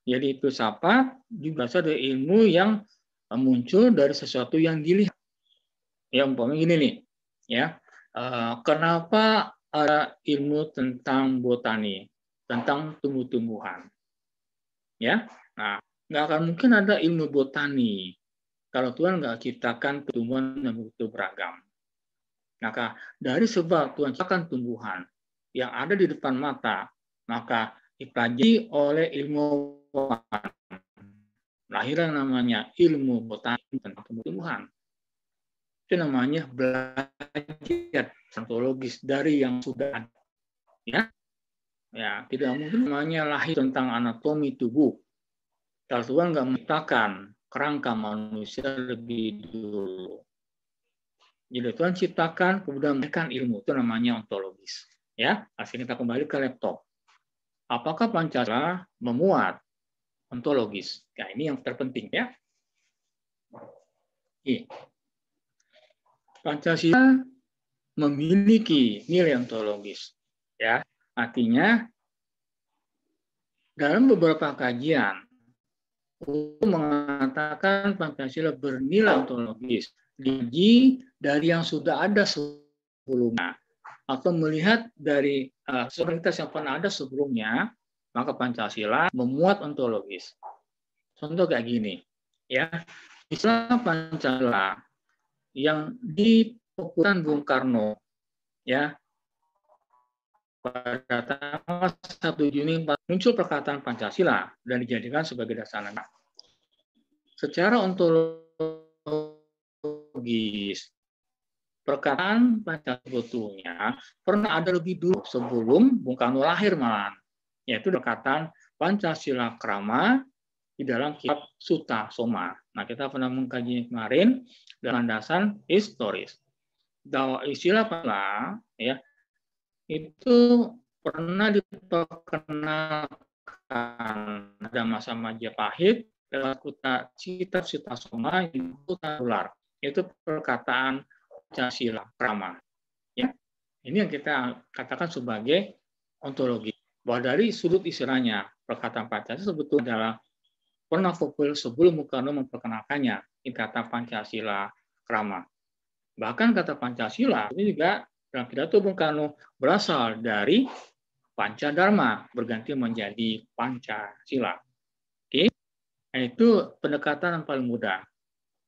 jadi filsafat juga ada ilmu yang muncul dari sesuatu yang dilihat. Ya, umpamanya gini nih, ya, kenapa ada ilmu tentang botani, tentang tumbuh-tumbuhan, ya. Nah, nggak akan mungkin ada ilmu botani kalau Tuhan nggak ciptakan tumbuhan yang begitu beragam. Maka dari sebab Tuhan ciptakan tumbuhan yang ada di depan mata, maka dipelajari oleh ilmuwan. Lahirlah namanya ilmu botani tentang tumbuhan. Itu namanya belajar ontologis dari yang sudah ada. Ya, ya, tidak mungkin namanya lahir tentang anatomi tubuh. Kalau Tuhan nggak menciptakan kerangka manusia lebih dulu. Jadi Tuhan ciptakan, kemudian memberikan ilmu. Itu namanya ontologis. Ya, akhirnya kita kembali ke laptop. Apakah Pancasila memuat ontologis? Ya, ini yang terpenting, ya. Pancasila memiliki nilai ontologis. Ya, artinya dalam beberapa kajian mengatakan Pancasila bernilai ontologis, diuji dari yang sudah ada sebelumnya atau melihat dari solidaritas yang pernah ada sebelumnya, maka Pancasila memuat ontologis. Contoh kayak gini, ya, istilah Pancasila yang dipopulerkan Bung Karno, ya, pada tanggal 1 Juni muncul perkataan Pancasila dan dijadikan sebagai dasar negara. Secara ontologis, perkataan Pancasila sebetulnya pernah ada lebih dulu sebelum Bung Karno lahir malah, yaitu perkataan Pancasila Krama di dalam kitab Sutta Soma. Nah, kita pernah mengkaji kemarin dengan landasan historis. Istilah Pancasila, ya, itu pernah diperkenalkan pada masa Majapahit lewat kitab Sutta Soma yang populer, yaitu perkataan Pancasila Krama. Ya, ini yang kita katakan sebagai ontologi. Bahwa dari sudut istilahnya, perkataan Pancasila sebetulnya adalah pernah populer sebelum Bung Karno memperkenalkannya, ini kata Pancasila Krama. Bahkan kata Pancasila ini juga dalam pidato Bung Karno berasal dari Pancadharma, berganti menjadi Pancasila. Oke, nah, itu pendekatan yang paling mudah.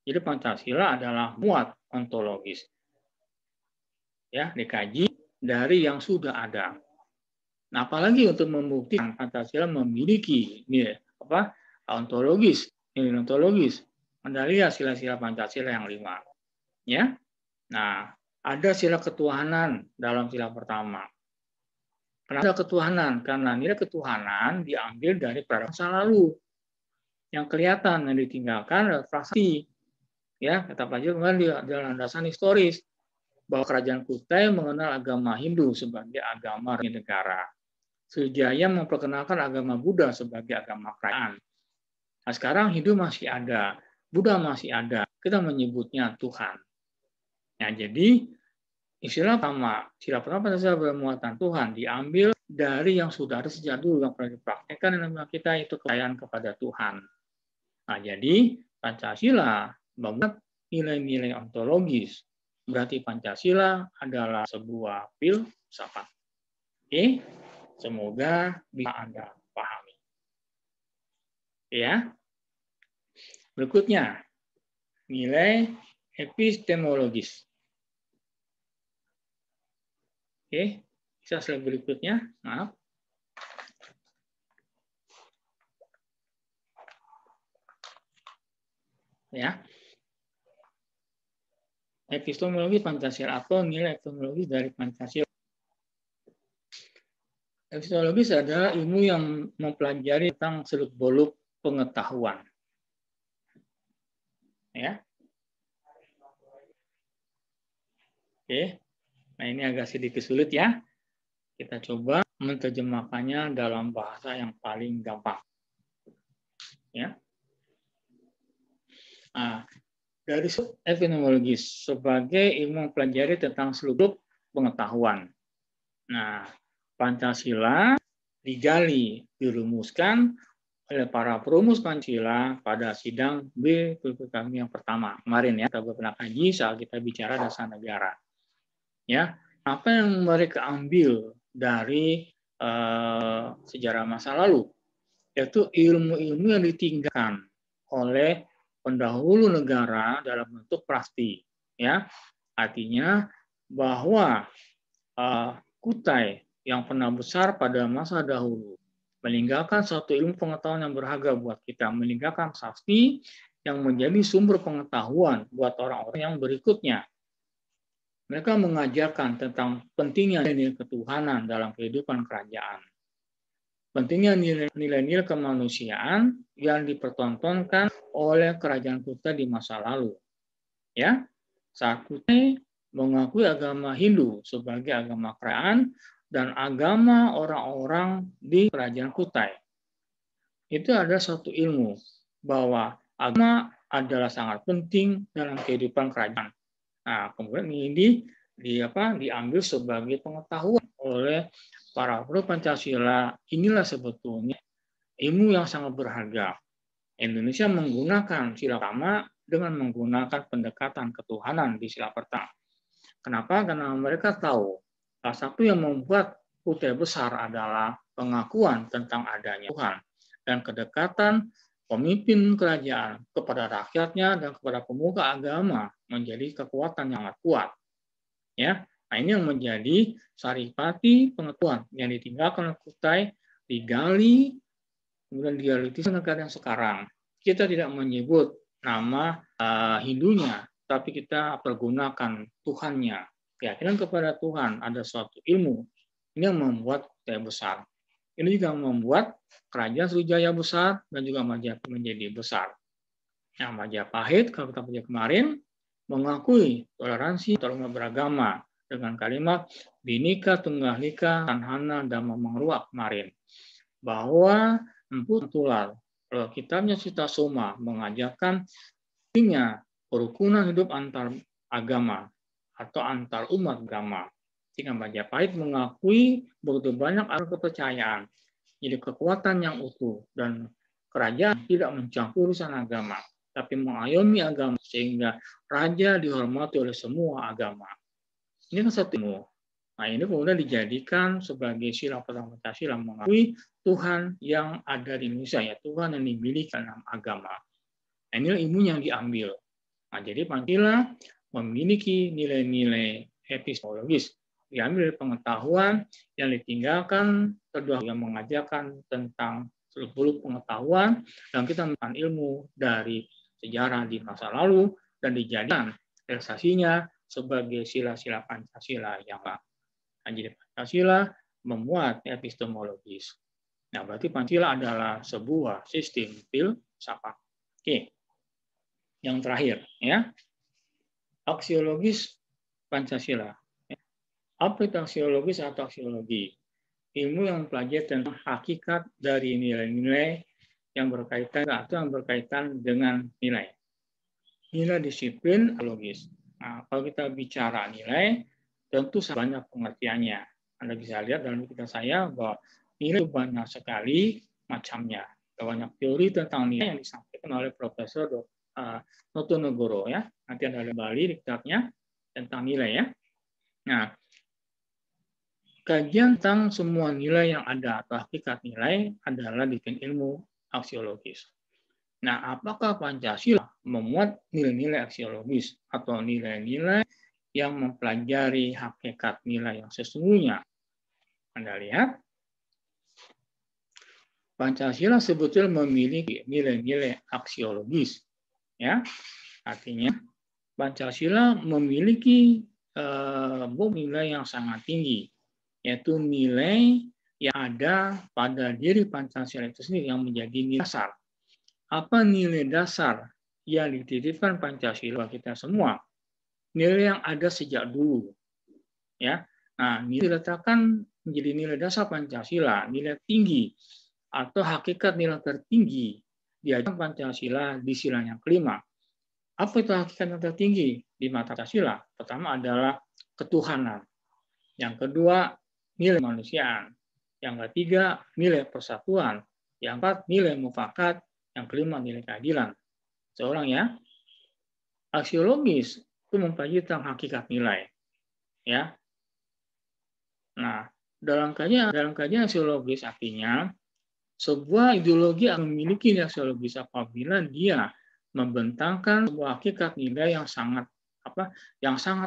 Jadi Pancasila adalah muat ontologis, ya, dikaji dari yang sudah ada. Nah, apalagi untuk membuktikan Pancasila memiliki ontologis, nilai ontologis, mendalilkan sila-sila Pancasila yang 5. Ya, nah, ada sila ketuhanan dalam sila pertama. Kenapa ketuhanan? Karena nilai ketuhanan diambil dari peradaban masa lalu. Yang kelihatan yang ditinggalkan adalah prasasti. Ya, kata pelajar kemarin di landasan historis. bahwa Kerajaan Kutai mengenal agama Hindu sebagai agama negara. Sriwijaya memperkenalkan agama Buddha sebagai agama kerajaan. Nah, sekarang Hindu masih ada, Buddha masih ada. Kita menyebutnya Tuhan. Nah, jadi istilah pertama, sila pertama Pancasila bermuatan Tuhan diambil dari yang sudah ada sejak dulu yang pernah dipraktekkan dalam kita, itu kepercayaan kepada Tuhan. Nah, jadi Pancasila membuat nilai-nilai ontologis. Berarti Pancasila adalah sebuah filsafat. Oke, semoga bisa Anda pahami. Ya. Berikutnya, nilai epistemologis. Oke, bisa slide berikutnya. Maaf. Ya. Epistemologi Pancasila atau nilai epistemologis dari Pancasila. Epistemologis adalah ilmu yang mempelajari tentang seluk-beluk pengetahuan. Ya. Oke. Nah, ini agak sedikit sulit ya. Kita coba menerjemahkannya dalam bahasa yang paling gampang. Ya. Nah, dari epistemologis sebagai ilmu mempelajari tentang seluk-beluk pengetahuan. Nah, Pancasila digali, dirumuskan oleh para perumus Pancasila pada sidang BPPKM yang pertama kemarin ya, kita pernah kaji saat kita bicara dasar negara. Ya, apa yang mereka ambil dari sejarah masa lalu, yaitu ilmu-ilmu yang ditinggalkan oleh pendahulu negara dalam bentuk prasasti. Ya, artinya bahwa Kutai yang pernah besar pada masa dahulu meninggalkan satu ilmu pengetahuan yang berharga buat kita, meninggalkan prasasti yang menjadi sumber pengetahuan buat orang-orang yang berikutnya. Mereka mengajarkan tentang pentingnya nilai ketuhanan dalam kehidupan kerajaan. Pentingnya nilai-nilai kemanusiaan yang dipertontonkan oleh kerajaan Kutai di masa lalu. Ya, saat Kutai mengakui agama Hindu sebagai agama kerajaan dan agama orang-orang di kerajaan Kutai. Itu adalah suatu ilmu bahwa agama adalah sangat penting dalam kehidupan kerajaan. Nah, kemudian ini diambil sebagai pengetahuan oleh para penulis Pancasila. Inilah sebetulnya ilmu yang sangat berharga. Indonesia menggunakan sila pertama dengan menggunakan pendekatan ketuhanan di sila pertama. Kenapa? Karena mereka tahu salah satu yang membuat Kutai besar adalah pengakuan tentang adanya Tuhan dan kedekatan pemimpin kerajaan kepada rakyatnya dan kepada pemuka agama menjadi kekuatan yang sangat kuat. Ya, nah ini yang menjadi saripati pengetahuan yang ditinggalkan oleh Kutai, digali, kemudian digali negara yang sekarang. Kita tidak menyebut nama Hindunya, tapi kita pergunakan Tuhannya. Keyakinan kepada Tuhan ada suatu ilmu ini yang membuat Kutai besar. Ini juga membuat kerajaan Sriwijaya besar dan juga Majapahit menjadi besar. Nah, Majapahit, kalau kita baca kemarin, mengakui toleransi antarumat beragama dengan kalimat Bhinneka Tunggal Ika Tanhana Dhamma Mangruwa kemarin. Bahwa Empu Tular, kitabnya Sita Soma mengajarkan pentingnya kerukunan hidup antar agama atau antar umat agama. Sehingga Majapahit mengakui begitu banyak kepercayaan, jadi kekuatan yang utuh dan kerajaan tidak mencampur urusan agama, tapi mengayomi agama sehingga raja dihormati oleh semua agama. Ini kan satu ilmu. Nah, ini kemudian dijadikan sebagai sila pertama Pancasila mengakui Tuhan yang ada di Indonesia, ya Tuhan yang dimiliki dalam agama. Nah, ini ilmu yang diambil. Nah, jadi Pancasila memiliki nilai-nilai epistemologis diambil dari pengetahuan yang ditinggalkan kedua yang mengajarkan tentang seluk-beluk pengetahuan dan kita menemukan ilmu dari sejarah di masa lalu dan dijadikan realisasinya sebagai sila-sila Pancasila yang lain. Nah, jadi Pancasila memuat epistemologis. Nah, berarti Pancasila adalah sebuah sistem filsafat. Oke. Yang terakhir, ya. Aksiologis Pancasila. Apa itu aksiologis atau aksiologi? Ilmu yang mempelajari tentang hakikat dari nilai-nilai yang berkaitan atau yang berkaitan dengan nilai. Nilai disiplin logis. Nah, kalau kita bicara nilai, tentu banyak pengertiannya. Anda bisa lihat dalam buku saya bahwa nilai banyak sekali macamnya. Banyak teori tentang nilai yang disampaikan oleh Profesor Notonegoro ya. Nanti Anda kembali diktatnya tentang nilai ya. Nah, kajian tentang semua nilai yang ada atau hakikat nilai adalah bikin ilmu aksiologis. Nah, apakah Pancasila memuat nilai-nilai aksiologis atau nilai-nilai yang mempelajari hakikat nilai yang sesungguhnya? Anda lihat, Pancasila sebetulnya memiliki nilai-nilai aksiologis, ya. Artinya Pancasila memiliki nilai yang sangat tinggi, yaitu nilai yang ada pada diri Pancasila itu sendiri yang menjadi nilai dasar. Apa nilai dasar yang dititipkan Pancasila kita semua? Nilai yang ada sejak dulu, ya. Nah, nilai diletakkan menjadi nilai dasar Pancasila, nilai tinggi atau hakikat nilai tertinggi di ajaran Pancasila di sila yang kelima. Apa itu hakikat yang tertinggi di mata Pancasila? Pertama adalah ketuhanan. Yang kedua, nilai kemanusiaan. Yang ketiga, nilai persatuan. Yang keempat, nilai mufakat. Yang kelima, nilai keadilan. Seorang ya, aksiologis itu mempelajari tentang hakikat nilai. Ya. Nah, dalam kajian aksiologis artinya sebuah ideologi yang memiliki nilai aksiologis apabila dia membentangkan sebuah hakikat nilai yang sangat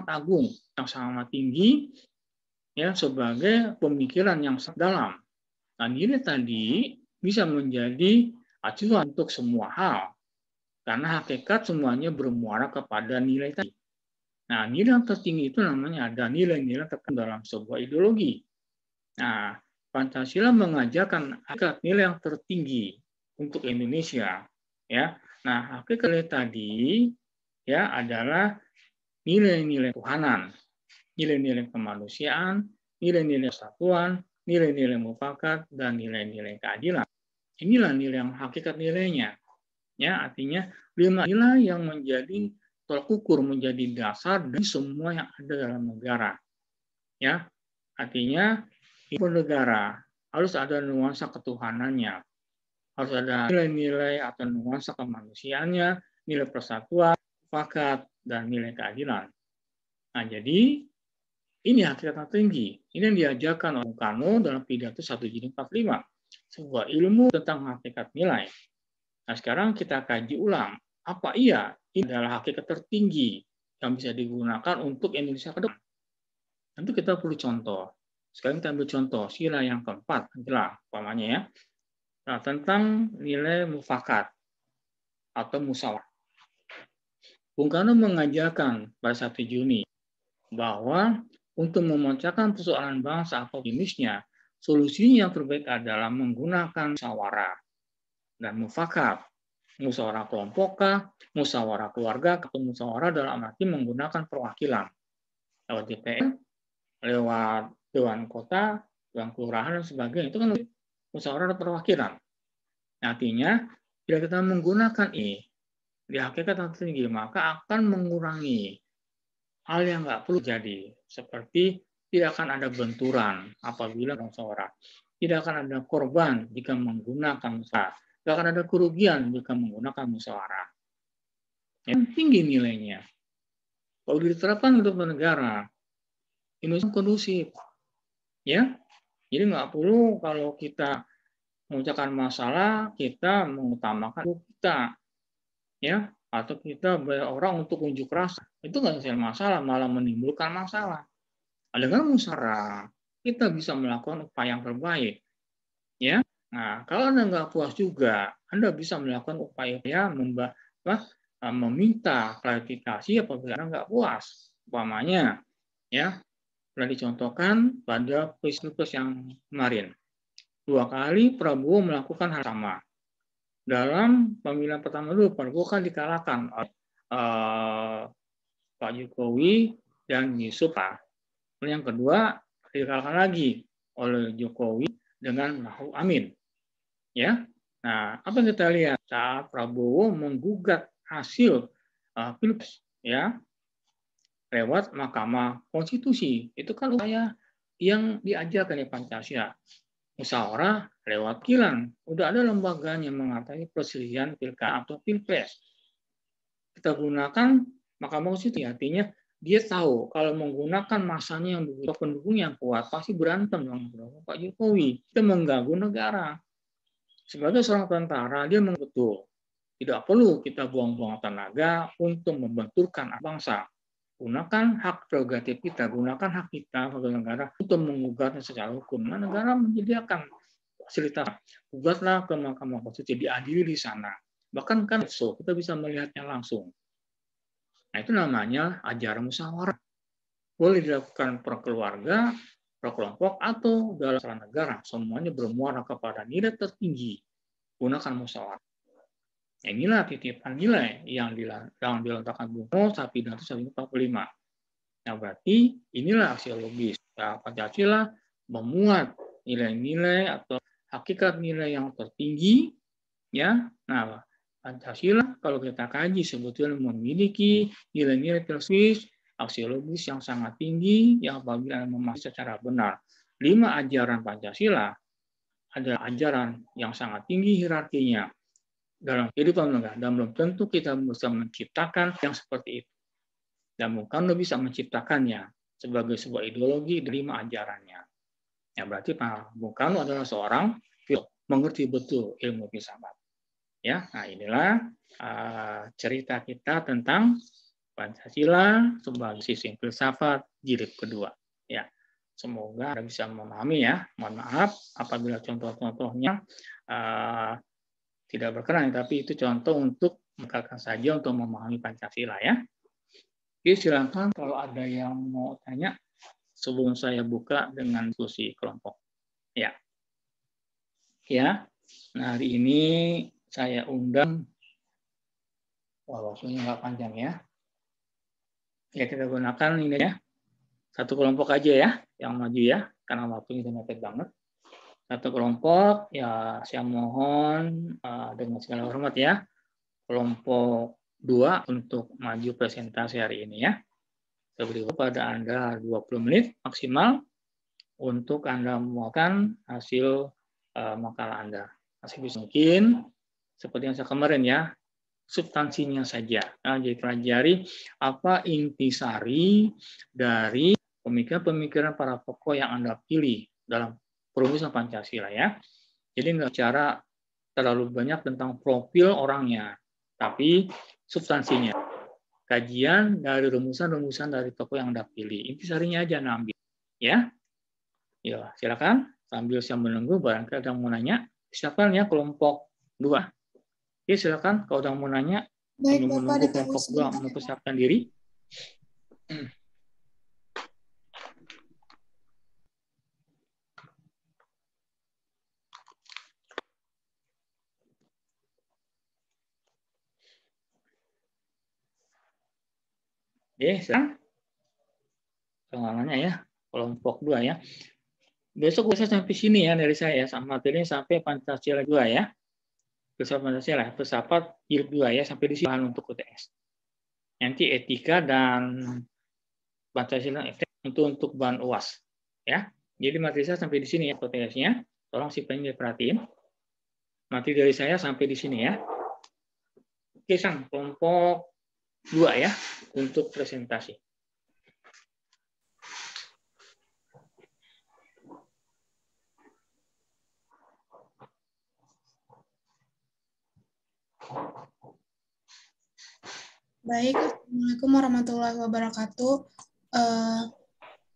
agung, yang sangat tinggi, ya, sebagai pemikiran yang sangat dalam. Nah, nilai tadi bisa menjadi acuan untuk semua hal, karena hakikat semuanya bermuara kepada nilai tadi. Nah, nilai yang tertinggi itu namanya ada nilai-nilai terkandung dalam sebuah ideologi. Nah, Pancasila mengajarkan hakikat nilai yang tertinggi untuk Indonesia, ya. Nah, hakikat nilai tadi ya adalah nilai-nilai Tuhanan, nilai-nilai kemanusiaan, nilai-nilai persatuan, nilai-nilai mufakat, dan nilai-nilai keadilan. Inilah nilai yang hakikat nilainya. Ya, artinya 5 nilai yang menjadi tolak ukur, menjadi dasar dari semua yang ada dalam negara. Ya, artinya negara harus ada nuansa ketuhanannya, harus ada nilai-nilai atau nuansa kemanusiaannya, nilai persatuan, mufakat, dan nilai keadilan. Nah, jadi ini hakikat tinggi. Ini yang diajarkan oleh Bung Karno dalam pidato 1 Juni 45, sebuah ilmu tentang hakikat nilai. Nah, sekarang kita kaji ulang, apa iya ini adalah hakikat tertinggi yang bisa digunakan untuk Indonesia ke depan? Tentu kita perlu contoh. Sekarang kita ambil contoh sila yang keempat, adalah umpamanya ya. Nah, tentang nilai mufakat atau musyawarah. Bung Karno mengajarkan pada 1 Juni bahwa untuk memecahkan persoalan bangsa atau jenisnya, solusinya yang terbaik adalah menggunakan musyawarah dan mufakat. Musyawarah kelompok, musyawarah keluarga, atau musyawarah dalam arti menggunakan perwakilan lewat DPR, lewat dewan kota, dewan kelurahan, dan sebagainya. Itu kan musyawarah dan perwakilan. Artinya, bila kita menggunakan ini di hakikat yang tinggi, maka akan mengurangi hal yang nggak perlu jadi. Seperti tidak akan ada benturan apabila musyawarah. Tidak akan ada korban jika menggunakan musyawarah. Tidak akan ada kerugian jika menggunakan musyawarah. Yang tinggi nilainya. Kalau diterapkan untuk negara, Indonesia kondusif. Ya, jadi nggak perlu kalau kita memecahkan masalah, kita mengutamakan kita. Ya, atau kita bayar orang untuk unjuk rasa. Itu nggak selesai masalah, malah menimbulkan masalah. Dengan musyawarah, kita bisa melakukan upaya yang terbaik. Ya, nah kalau Anda nggak puas juga, Anda bisa melakukan upaya meminta klarifikasi apabila Anda nggak puas. Umpamanya, ya, telah dicontohkan pada peristiwa yang kemarin. 2 kali Prabowo melakukan hal sama. Dalam pemilihan pertama dulu, Prabowo kan dikalahkan oleh Pak Jokowi dan Yusuf. Lalu yang kedua dikalahkan lagi oleh Jokowi dengan Ma'ruf Amin. Ya. Nah, apa yang kita lihat saat Prabowo menggugat hasil Pilpres ya lewat Mahkamah Konstitusi. Itu kan upaya yang diajarkan di Pancasila. Musyawarah lewat wakilan. Udah ada lembaganya mengatasi perselisihan pilkada atau pilpres. Kita gunakan Mahkamah Konstitusi, artinya dia tahu kalau menggunakan masanya yang begitu pendukung yang kuat pasti berantem dengan Pak Jokowi. Kita mengganggu negara. Sebagai seorang tentara dia betul. Tidak perlu kita buang-buang tenaga untuk membenturkan bangsa. Gunakan hak prerogatif kita, gunakan hak kita sebagai negara untuk menggugatnya secara hukum. Nah, negara menyediakan fasilitas. Gugatlah ke Mahkamah Konstitusi, diadili di sana. Bahkan kan kita bisa melihatnya langsung. Nah, itu namanya ajaran musyawarah. Boleh dilakukan per keluarga, per kelompok, atau dalam skala negara. Semuanya bermuara kepada nilai tertinggi. Gunakan musyawarah. Inilah titipan nilai yang diletakkan Bung Karno 1945. Nah, berarti inilah aksiologis. Nah, Pancasila memuat nilai-nilai atau hakikat nilai yang tertinggi. Ya, nah Pancasila kalau kita kaji sebetulnya memiliki nilai-nilai filosofis, aksiologis yang sangat tinggi yang apabila memahami secara benar. 5 ajaran Pancasila adalah ajaran yang sangat tinggi hierarkinya dalam kehidupan negara, dan belum tentu kita bisa menciptakan yang seperti itu. Dan Bung Karno bisa menciptakannya sebagai sebuah ideologi dari 5 ajarannya. Ya, berarti Pak Bung Karno adalah seorang mengerti betul ilmu filsafat. Ya, nah inilah cerita kita tentang Pancasila sebagai sistem filsafat jilid kedua. Ya, semoga Anda bisa memahami ya. Mohon maaf apabila contoh-contohnya tidak berkenan, tapi itu contoh untuk mengatakan saja untuk memahami Pancasila ya. Oke, silakan kalau ada yang mau tanya sebelum saya buka dengan diskusi kelompok. Ya. Ya. Nah, hari ini saya undang waktunya nggak panjang ya. Ya, kita gunakan ini ya. Satu kelompok aja ya yang maju ya, karena waktunya sudah mepet banget. Satu kelompok, ya saya mohon dengan segala hormat ya, kelompok 2 untuk maju presentasi hari ini ya. Saya beri kepada Anda 20 menit maksimal untuk Anda memuatkan hasil makalah Anda. Sebisa mungkin, seperti yang saya kemarin ya, substansinya saja. Nah, jadi pelajari apa intisari dari pemikiran-pemikiran para tokoh yang Anda pilih dalam perumusan Pancasila ya. Jadi nggak bicara terlalu banyak tentang profil orangnya, tapi substansinya. Kajian dari rumusan-rumusan dari tokoh yang Anda pilih. Intisarinya aja Anda ambil. Ya. Ya, silakan sambil saya menunggu barangkali ada yang mau nanya. Silakan ya kelompok 2. Oke, silakan kalau ada yang mau nanya. Baik, Sambil Bapak, menunggu kelompok 2 mempersiapkan diri. Oke, silakan. Soalannya ya, kelompok 2 ya. Besok bisa sampai sini ya dari saya, sama materinya sampai Pancasila 2 ya. Filsafat Pancasila, filsafat jilid 2 ya, sampai di sini untuk UTS. Nanti etika dan Pancasila untuk bahan UAS ya. Jadi materi saya sampai di sini ya UTS-nya. Tolong sipanya diperhatiin. Materi dari saya sampai di sini ya. Oke, sang kelompok 2 ya untuk presentasi. Baik, Assalamualaikum warahmatullahi wabarakatuh.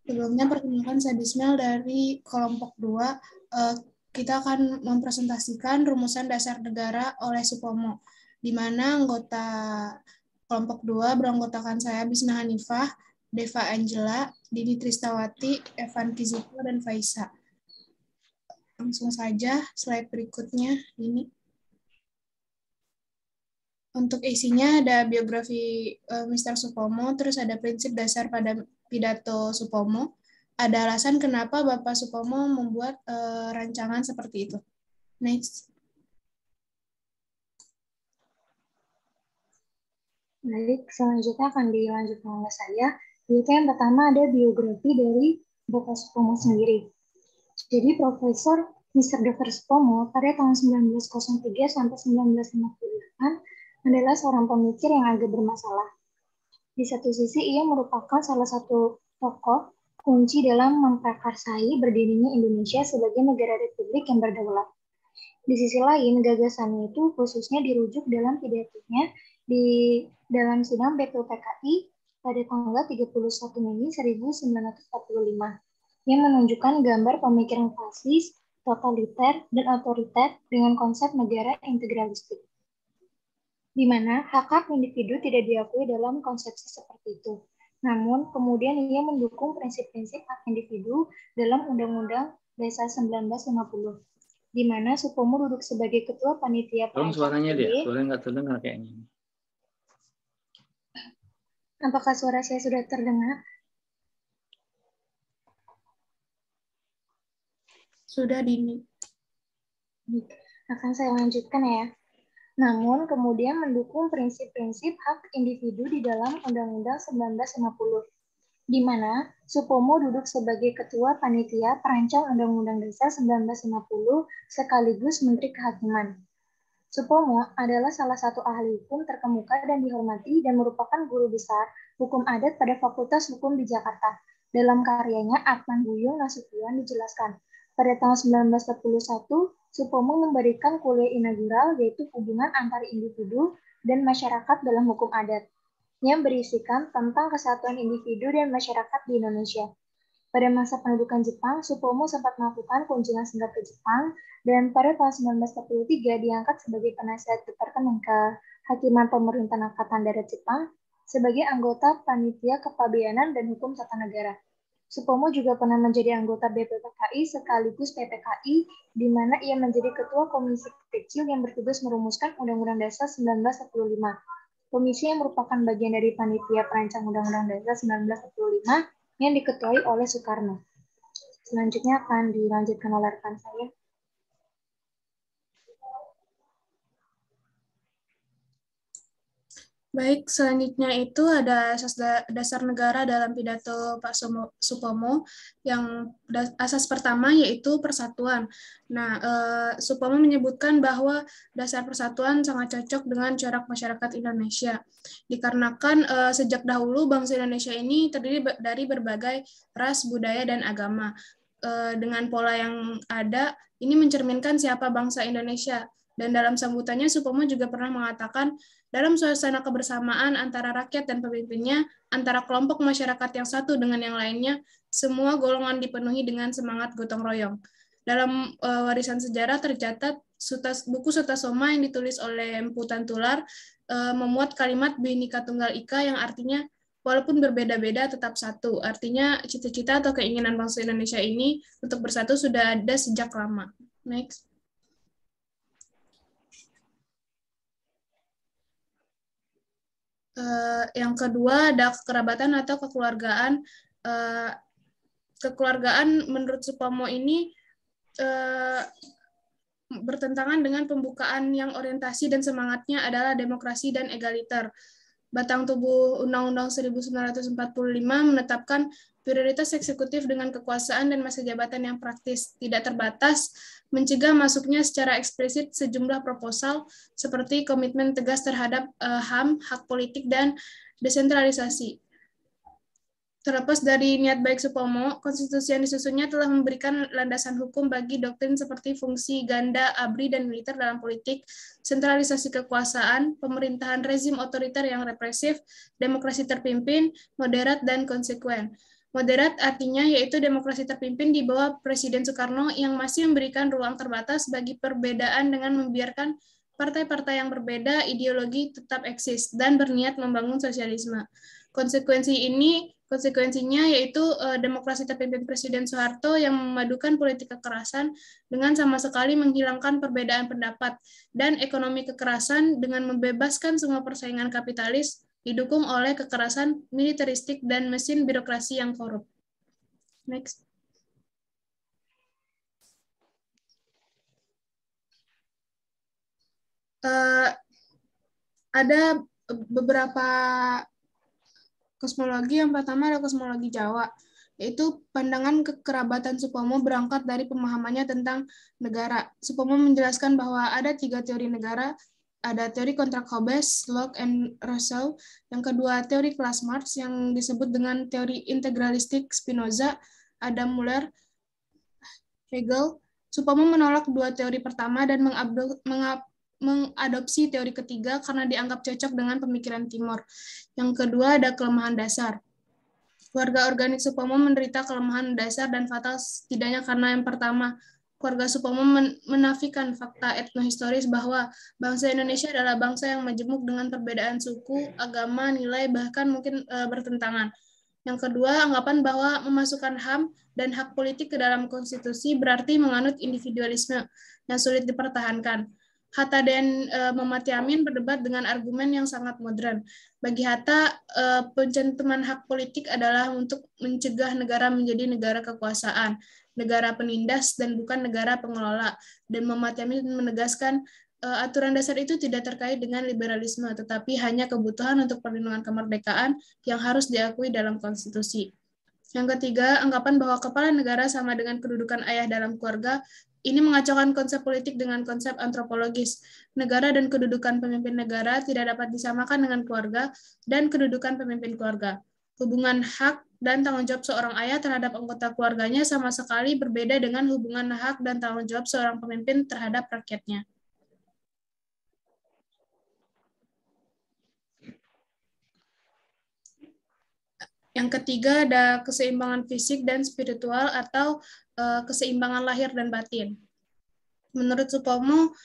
Sebelumnya perkenalkan saya Bismil dari kelompok 2. Kita akan mempresentasikan rumusan dasar negara oleh Supomo, di mana anggota kelompok 2 beranggotakan saya Bisna Hanifah, Deva Angela, Dini Tristawati, Evan Kiziko, dan Faisa. Langsung saja slide berikutnya ini. Untuk isinya ada biografi Mr. Supomo, terus ada prinsip dasar pada pidato Supomo. Ada alasan kenapa Bapak Supomo membuat rancangan seperti itu. Next. Baik, selanjutnya akan dilanjutkan oleh saya. Yaitu yang pertama ada biografi dari Bapak Supomo sendiri. Jadi Profesor Mr. Dr. Supomo pada tahun 1903 sampai 1958 adalah seorang pemikir yang agak bermasalah. Di satu sisi ia merupakan salah satu tokoh kunci dalam memprakarsai berdirinya Indonesia sebagai negara republik yang berdaulat. Di sisi lain, gagasannya itu khususnya dirujuk dalam pidatonya di dalam sidang BPUPKI pada tanggal 31 Mei 1945 yang menunjukkan gambar pemikiran fasis, totaliter, dan otoriter dengan konsep negara integralistik, di mana hak-hak individu tidak diakui dalam konsepsi seperti itu. Namun, kemudian ia mendukung prinsip-prinsip hak individu dalam Undang-Undang Dasar 1950, di mana Supomo duduk sebagai ketua panitia Tolong suaranya dia, suaranya nggak terdengar kayaknya. Apakah suara saya sudah terdengar? Sudah, Dini. Akan saya lanjutkan ya. Namun kemudian mendukung prinsip-prinsip hak individu di dalam Undang-Undang 1950, di mana Supomo duduk sebagai ketua panitia perancang Undang-Undang Dasar 1950 sekaligus Menteri Kehakiman. Supomo adalah salah satu ahli hukum terkemuka dan dihormati dan merupakan guru besar hukum adat pada Fakultas Hukum di Jakarta. Dalam karyanya Adnan Buyung Nasution dijelaskan, pada tahun 1941, Supomo memberikan kuliah inaugural yaitu hubungan antar individu dan masyarakat dalam hukum adat, yang berisikan tentang kesatuan individu dan masyarakat di Indonesia. Pada masa pendudukan Jepang, Supomo sempat melakukan kunjungan singkat ke Jepang, dan pada tahun 1943 diangkat sebagai penasihat Departemen Kehakiman Pemerintahan Angkatan Darat Jepang sebagai anggota Panitia Kepabeanan dan Hukum Tata Negara. Supomo juga pernah menjadi anggota BPPKI sekaligus PPKI, di mana ia menjadi ketua komisi kecil yang bertugas merumuskan Undang-Undang Dasar 1945. Komisi yang merupakan bagian dari Panitia Perancang Undang-Undang Dasar 1945 yang diketuai oleh Soekarno. Selanjutnya akan dilanjutkan oleh rekan saya. Baik, selanjutnya itu ada asas dasar negara dalam pidato Pak Supomo, yang asas pertama yaitu persatuan. Nah, Supomo menyebutkan bahwa dasar persatuan sangat cocok dengan corak masyarakat Indonesia, dikarenakan sejak dahulu bangsa Indonesia ini terdiri dari berbagai ras, budaya, dan agama. Dengan pola yang ada, ini mencerminkan siapa bangsa Indonesia. Dan dalam sambutannya, Supomo juga pernah mengatakan, dalam suasana kebersamaan antara rakyat dan pemimpinnya, antara kelompok masyarakat yang satu dengan yang lainnya, semua golongan dipenuhi dengan semangat gotong royong. Dalam warisan sejarah tercatat, buku Sutasoma yang ditulis oleh Empu Tantular memuat kalimat Bhinneka Tunggal Ika yang artinya walaupun berbeda-beda tetap satu. Artinya cita-cita atau keinginan bangsa Indonesia ini untuk bersatu sudah ada sejak lama. Next. Yang kedua ada kekerabatan atau kekeluargaan. Kekeluargaan menurut Supomo ini bertentangan dengan pembukaan yang orientasi dan semangatnya adalah demokrasi dan egaliter. Batang tubuh Undang-Undang 1945 menetapkan prioritas eksekutif dengan kekuasaan dan masa jabatan yang praktis, tidak terbatas, mencegah masuknya secara eksplisit sejumlah proposal seperti komitmen tegas terhadap HAM, hak politik, dan desentralisasi. Terlepas dari niat baik Supomo, konstitusi yang disusunnya telah memberikan landasan hukum bagi doktrin seperti fungsi ganda, ABRI, dan militer dalam politik, sentralisasi kekuasaan, pemerintahan rezim otoriter yang represif, demokrasi terpimpin, moderat, dan konsekuen. Moderat artinya yaitu demokrasi terpimpin di bawah Presiden Soekarno yang masih memberikan ruang terbatas bagi perbedaan dengan membiarkan partai-partai yang berbeda ideologi tetap eksis dan berniat membangun sosialisme. Konsekuensinya yaitu demokrasi terpimpin Presiden Soeharto yang memadukan politik kekerasan dengan sama sekali menghilangkan perbedaan pendapat dan ekonomi kekerasan dengan membebaskan semua persaingan kapitalis didukung oleh kekerasan militeristik dan mesin birokrasi yang korup. Next. Ada beberapa kosmologi. Yang pertama adalah kosmologi Jawa, yaitu pandangan kekerabatan Supomo berangkat dari pemahamannya tentang negara. Supomo menjelaskan bahwa ada 3 teori negara, ada teori kontrak Hobbes, Locke, and Rousseau. Yang kedua, teori kelas Marx yang disebut dengan teori integralistik Spinoza, Adam Muller, Hegel. Supomo menolak 2 teori pertama dan mengadopsi teori ketiga karena dianggap cocok dengan pemikiran Timur. Yang kedua ada kelemahan dasar. Keluarga organik Supomo menderita kelemahan dasar dan fatal setidaknya karena yang pertama, keluarga Supomo menafikan fakta etnohistoris bahwa bangsa Indonesia adalah bangsa yang majemuk dengan perbedaan suku, agama, nilai, bahkan mungkin bertentangan. Yang kedua, anggapan bahwa memasukkan HAM dan hak politik ke dalam konstitusi berarti menganut individualisme yang sulit dipertahankan. Hatta dan Muhammad Yamin berdebat dengan argumen yang sangat modern. Bagi Hatta, pencantuman hak politik adalah untuk mencegah negara menjadi negara kekuasaan, negara penindas, dan bukan negara pengelola. Dan Muhammad Yamin menegaskan aturan dasar itu tidak terkait dengan liberalisme, tetapi hanya kebutuhan untuk perlindungan kemerdekaan yang harus diakui dalam konstitusi. Yang ketiga, anggapan bahwa kepala negara sama dengan kedudukan ayah dalam keluarga. Ini mengacaukan konsep politik dengan konsep antropologis. Negara dan kedudukan pemimpin negara tidak dapat disamakan dengan keluarga dan kedudukan pemimpin keluarga. Hubungan hak dan tanggung jawab seorang ayah terhadap anggota keluarganya sama sekali berbeda dengan hubungan hak dan tanggung jawab seorang pemimpin terhadap rakyatnya. Yang ketiga ada keseimbangan fisik dan spiritual atau keseimbangan lahir dan batin. Menurut Supomo,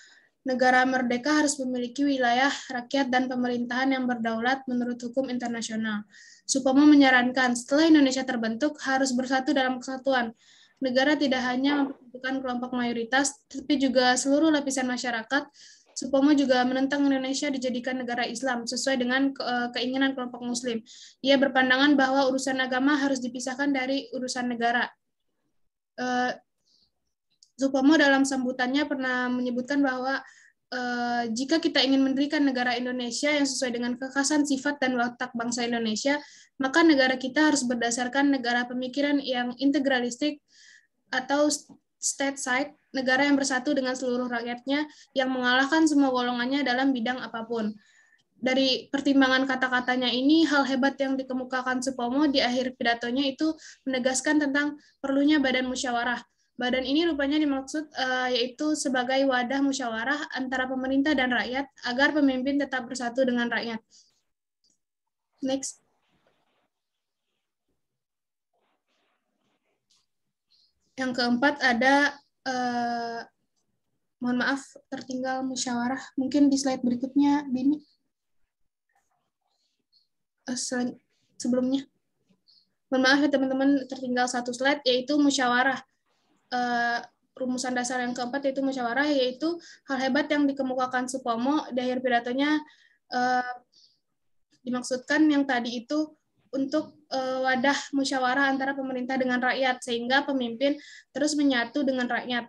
negara merdeka harus memiliki wilayah, rakyat, dan pemerintahan yang berdaulat menurut hukum internasional. Supomo menyarankan setelah Indonesia terbentuk harus bersatu dalam kesatuan. Negara tidak hanya memperhatikan kelompok mayoritas, tapi juga seluruh lapisan masyarakat. Supomo juga menentang Indonesia dijadikan negara Islam sesuai dengan keinginan kelompok Muslim. Ia berpandangan bahwa urusan agama harus dipisahkan dari urusan negara. Supomo dalam sambutannya pernah menyebutkan bahwa jika kita ingin mendirikan negara Indonesia yang sesuai dengan kekhasan sifat dan watak bangsa Indonesia, maka negara kita harus berdasarkan negara pemikiran yang integralistik atau state side, negara yang bersatu dengan seluruh rakyatnya, yang mengalahkan semua golongannya dalam bidang apapun. Dari pertimbangan kata-katanya ini, hal hebat yang dikemukakan Supomo di akhir pidatonya itu menegaskan tentang perlunya badan musyawarah. Badan ini rupanya dimaksud yaitu sebagai wadah musyawarah antara pemerintah dan rakyat agar pemimpin tetap bersatu dengan rakyat. Next. Yang keempat ada, mohon maaf tertinggal musyawarah. Mungkin di slide berikutnya, Bini. Sebelumnya. Mohon maaf ya teman-teman, tertinggal satu slide, yaitu musyawarah. Rumusan dasar yang keempat yaitu musyawarah, yaitu hal hebat yang dikemukakan Supomo di akhir pidatonya dimaksudkan yang tadi itu untuk wadah musyawarah antara pemerintah dengan rakyat, sehingga pemimpin terus menyatu dengan rakyat.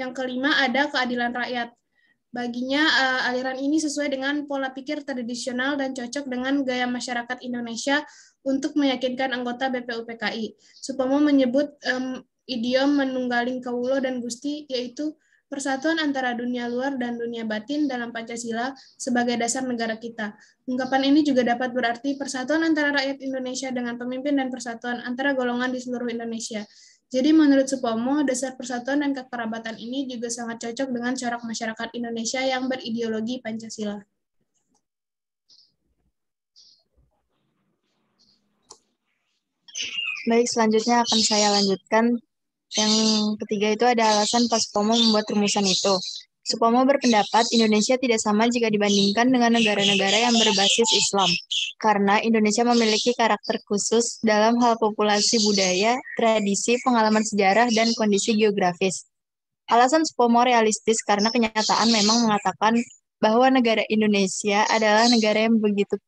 Yang kelima ada keadilan rakyat. Baginya aliran ini sesuai dengan pola pikir tradisional dan cocok dengan gaya masyarakat Indonesia untuk meyakinkan anggota BPUPKI. Supomo menyebut idiom menunggaling kawulo dan gusti, yaitu persatuan antara dunia luar dan dunia batin dalam Pancasila sebagai dasar negara kita. Ungkapan ini juga dapat berarti persatuan antara rakyat Indonesia dengan pemimpin dan persatuan antara golongan di seluruh Indonesia. Jadi menurut Supomo, dasar persatuan dan kekerabatan ini juga sangat cocok dengan corak masyarakat Indonesia yang berideologi Pancasila. Baik, selanjutnya akan saya lanjutkan. Yang ketiga itu ada alasan Pak Supomo membuat rumusan itu. Supomo berpendapat Indonesia tidak sama jika dibandingkan dengan negara-negara yang berbasis Islam, karena Indonesia memiliki karakter khusus dalam hal populasi budaya, tradisi, pengalaman sejarah, dan kondisi geografis. Alasan Supomo realistis karena kenyataan memang mengatakan bahwa negara Indonesia adalah negara yang begitu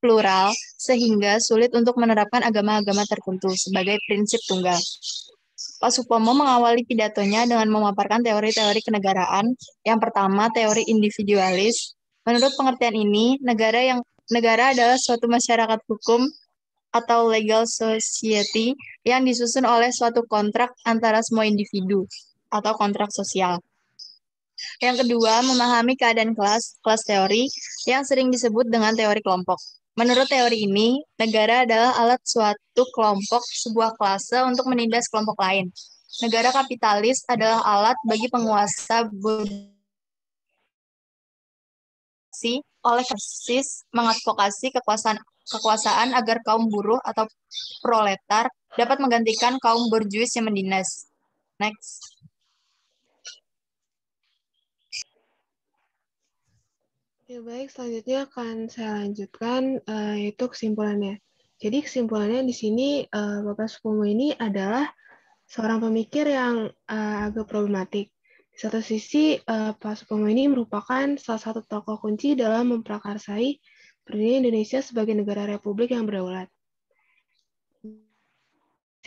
plural sehingga sulit untuk menerapkan agama-agama tertentu sebagai prinsip tunggal. Pak Supomo mengawali pidatonya dengan memaparkan teori-teori kenegaraan. Yang pertama, teori individualis. Menurut pengertian ini, negara adalah suatu masyarakat hukum atau legal society yang disusun oleh suatu kontrak antara semua individu atau kontrak sosial. Yang kedua, memahami keadaan kelas teori yang sering disebut dengan teori kelompok. Menurut teori ini, negara adalah alat suatu kelompok, sebuah klase untuk menindas kelompok lain. Negara kapitalis adalah alat bagi penguasa oleh kasis mengadvokasi kekuasaan agar kaum buruh atau proletar dapat menggantikan kaum borjuis yang menindas. Next. Ya, baik, selanjutnya akan saya lanjutkan, yaitu kesimpulannya. Jadi kesimpulannya di sini, Bapak Supomo ini adalah seorang pemikir yang agak problematik. Di satu sisi, Pak Supomo ini merupakan salah satu tokoh kunci dalam memprakarsai berdirinya Indonesia sebagai negara republik yang berdaulat.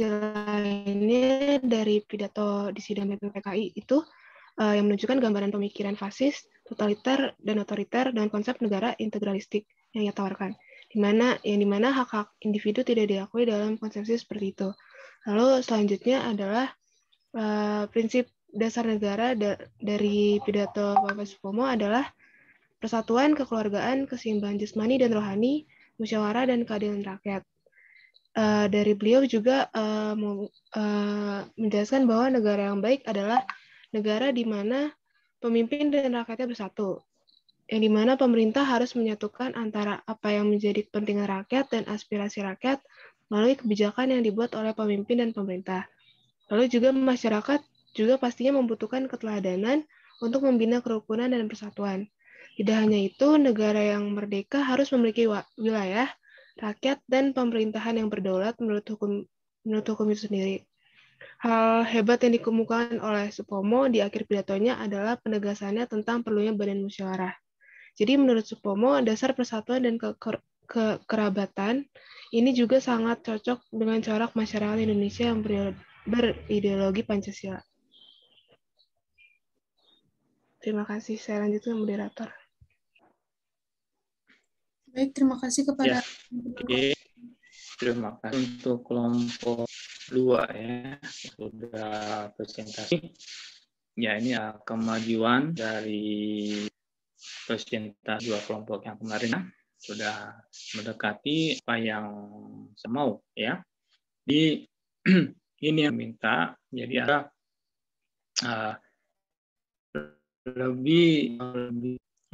Lainnya dari pidato di sidang BPPKI itu yang menunjukkan gambaran pemikiran fasis, totaliter, dan otoriter dengan konsep negara integralistik yang ia tawarkan, di mana hak-hak individu tidak diakui dalam konsepsi seperti itu. Lalu selanjutnya adalah prinsip dasar negara dari pidato Bapak Supomo adalah persatuan, kekeluargaan, keseimbangan jasmani dan rohani, musyawarah, dan keadilan rakyat. Dari beliau juga menjelaskan bahwa negara yang baik adalah negara di mana pemimpin dan rakyatnya bersatu, yang di mana pemerintah harus menyatukan antara apa yang menjadi kepentingan rakyat dan aspirasi rakyat melalui kebijakan yang dibuat oleh pemimpin dan pemerintah. Lalu juga masyarakat juga pastinya membutuhkan keteladanan untuk membina kerukunan dan persatuan. Tidak hanya itu, negara yang merdeka harus memiliki wilayah, rakyat, dan pemerintahan yang berdaulat menurut hukum itu sendiri. Hal hebat yang dikemukakan oleh Supomo di akhir pidatonya adalah penegasannya tentang perlunya badan musyawarah. Jadi menurut Supomo, dasar persatuan dan kekerabatan ini juga sangat cocok dengan corak masyarakat Indonesia yang berideologi Pancasila. Terima kasih. Saya lanjutkan moderator. Baik, terima kasih kepada Terima kasih untuk kelompok 2 ya, sudah presentasi. Ya, ini kemajuan dari presentasi 2 kelompok yang kemarin sudah mendekati apa yang saya mau ya. Di ini yang minta jadi ada lebih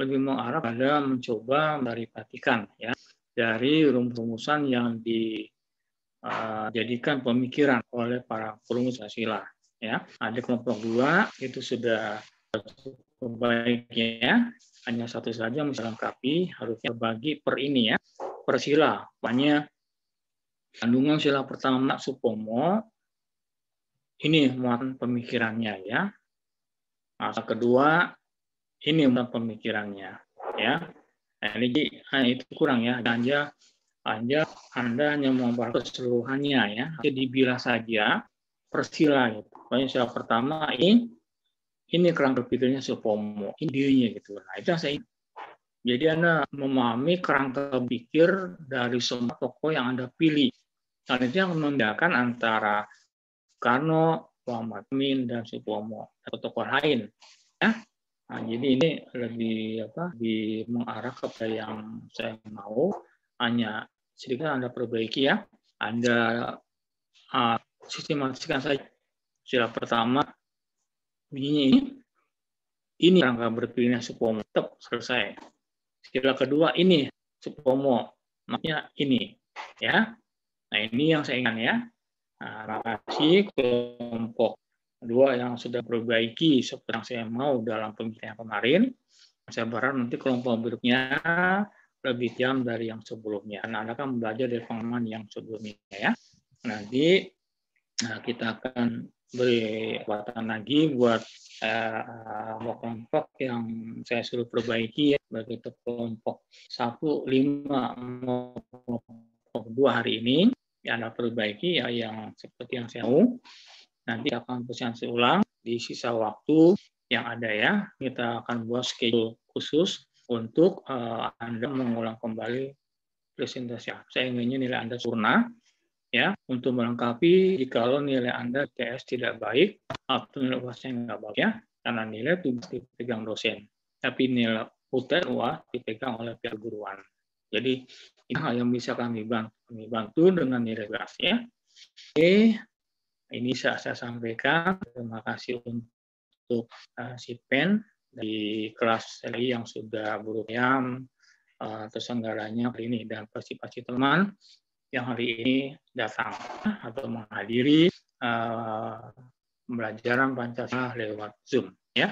mengarah pada mencoba merefleksikan ya dari rumus-rumusan yang dijadikan pemikiran oleh para perumus Pancasila ya. Ada kelompok 2 itu sudah baiknya hanya satu saja melengkapi, harusnya berbagi per ini ya, per sila. Makanya kandungan sila pertama Supomo ini muatan pemikirannya ya. Nah, kedua ini muatan pemikirannya ya. Nah, ini itu kurang ya. Anda hanya membaca keseluruhannya ya. Jadi dibilah saja per sila gitu. Pokoknya sila pertama ini kerangka berpikirnya Supomo, idenya gitu. Nah, itu yang saya ingin. Jadi Anda memahami kerangka pikir dari semua tokoh yang Anda pilih. Dan itu yang membedakan antara Soekarno, Muhammad Amin, dan Supomo atau tokoh lain. Ya. Nah, jadi ini lebih mengarah kepada yang saya mau. Hanya sedikit Anda perbaiki ya. Anda sistematiskan saja. Sila pertama bunyinya ini rangka berpikirnya Supomo, tetap selesai. Sila kedua ini Supomo, makanya ini ya. Nah, ini yang saya ingat ya. Nah, terima kasih kelompok 2 yang sudah perbaiki seperti yang saya mau dalam pembicaraan kemarin. Saya berharap nanti kelompok berikutnya lebih jam dari yang sebelumnya. Karena Anda kan belajar dari pengalaman yang sebelumnya ya. Nanti kita akan beri kesempatan lagi buat kelompok yang saya suruh perbaiki ya, begitu kelompok 1, 5, kelompok 2 hari ini ya ada perbaiki ya yang seperti yang saya mau. Nanti akan presentasi ulang di sisa waktu yang ada ya. Kita akan buat schedule khusus untuk Anda mengulang kembali presentasi. Saya inginnya nilai Anda sempurna ya untuk melengkapi jikalau nilai Anda TS tidak baik atau nilai UASnya nggak baik ya, karena nilai tugas dipegang dosen, tapi nilai UTS dipegang oleh pihak guruan. Jadi ini hal yang bisa kami bantu dengan nilai kelas ya. Oke, ini saya sampaikan. Terima kasih untuk si Pen di kelas yang sudah berupaya tersenggaranya hari ini dan pasti teman yang hari ini datang atau menghadiri pembelajaran Pancasila lewat Zoom.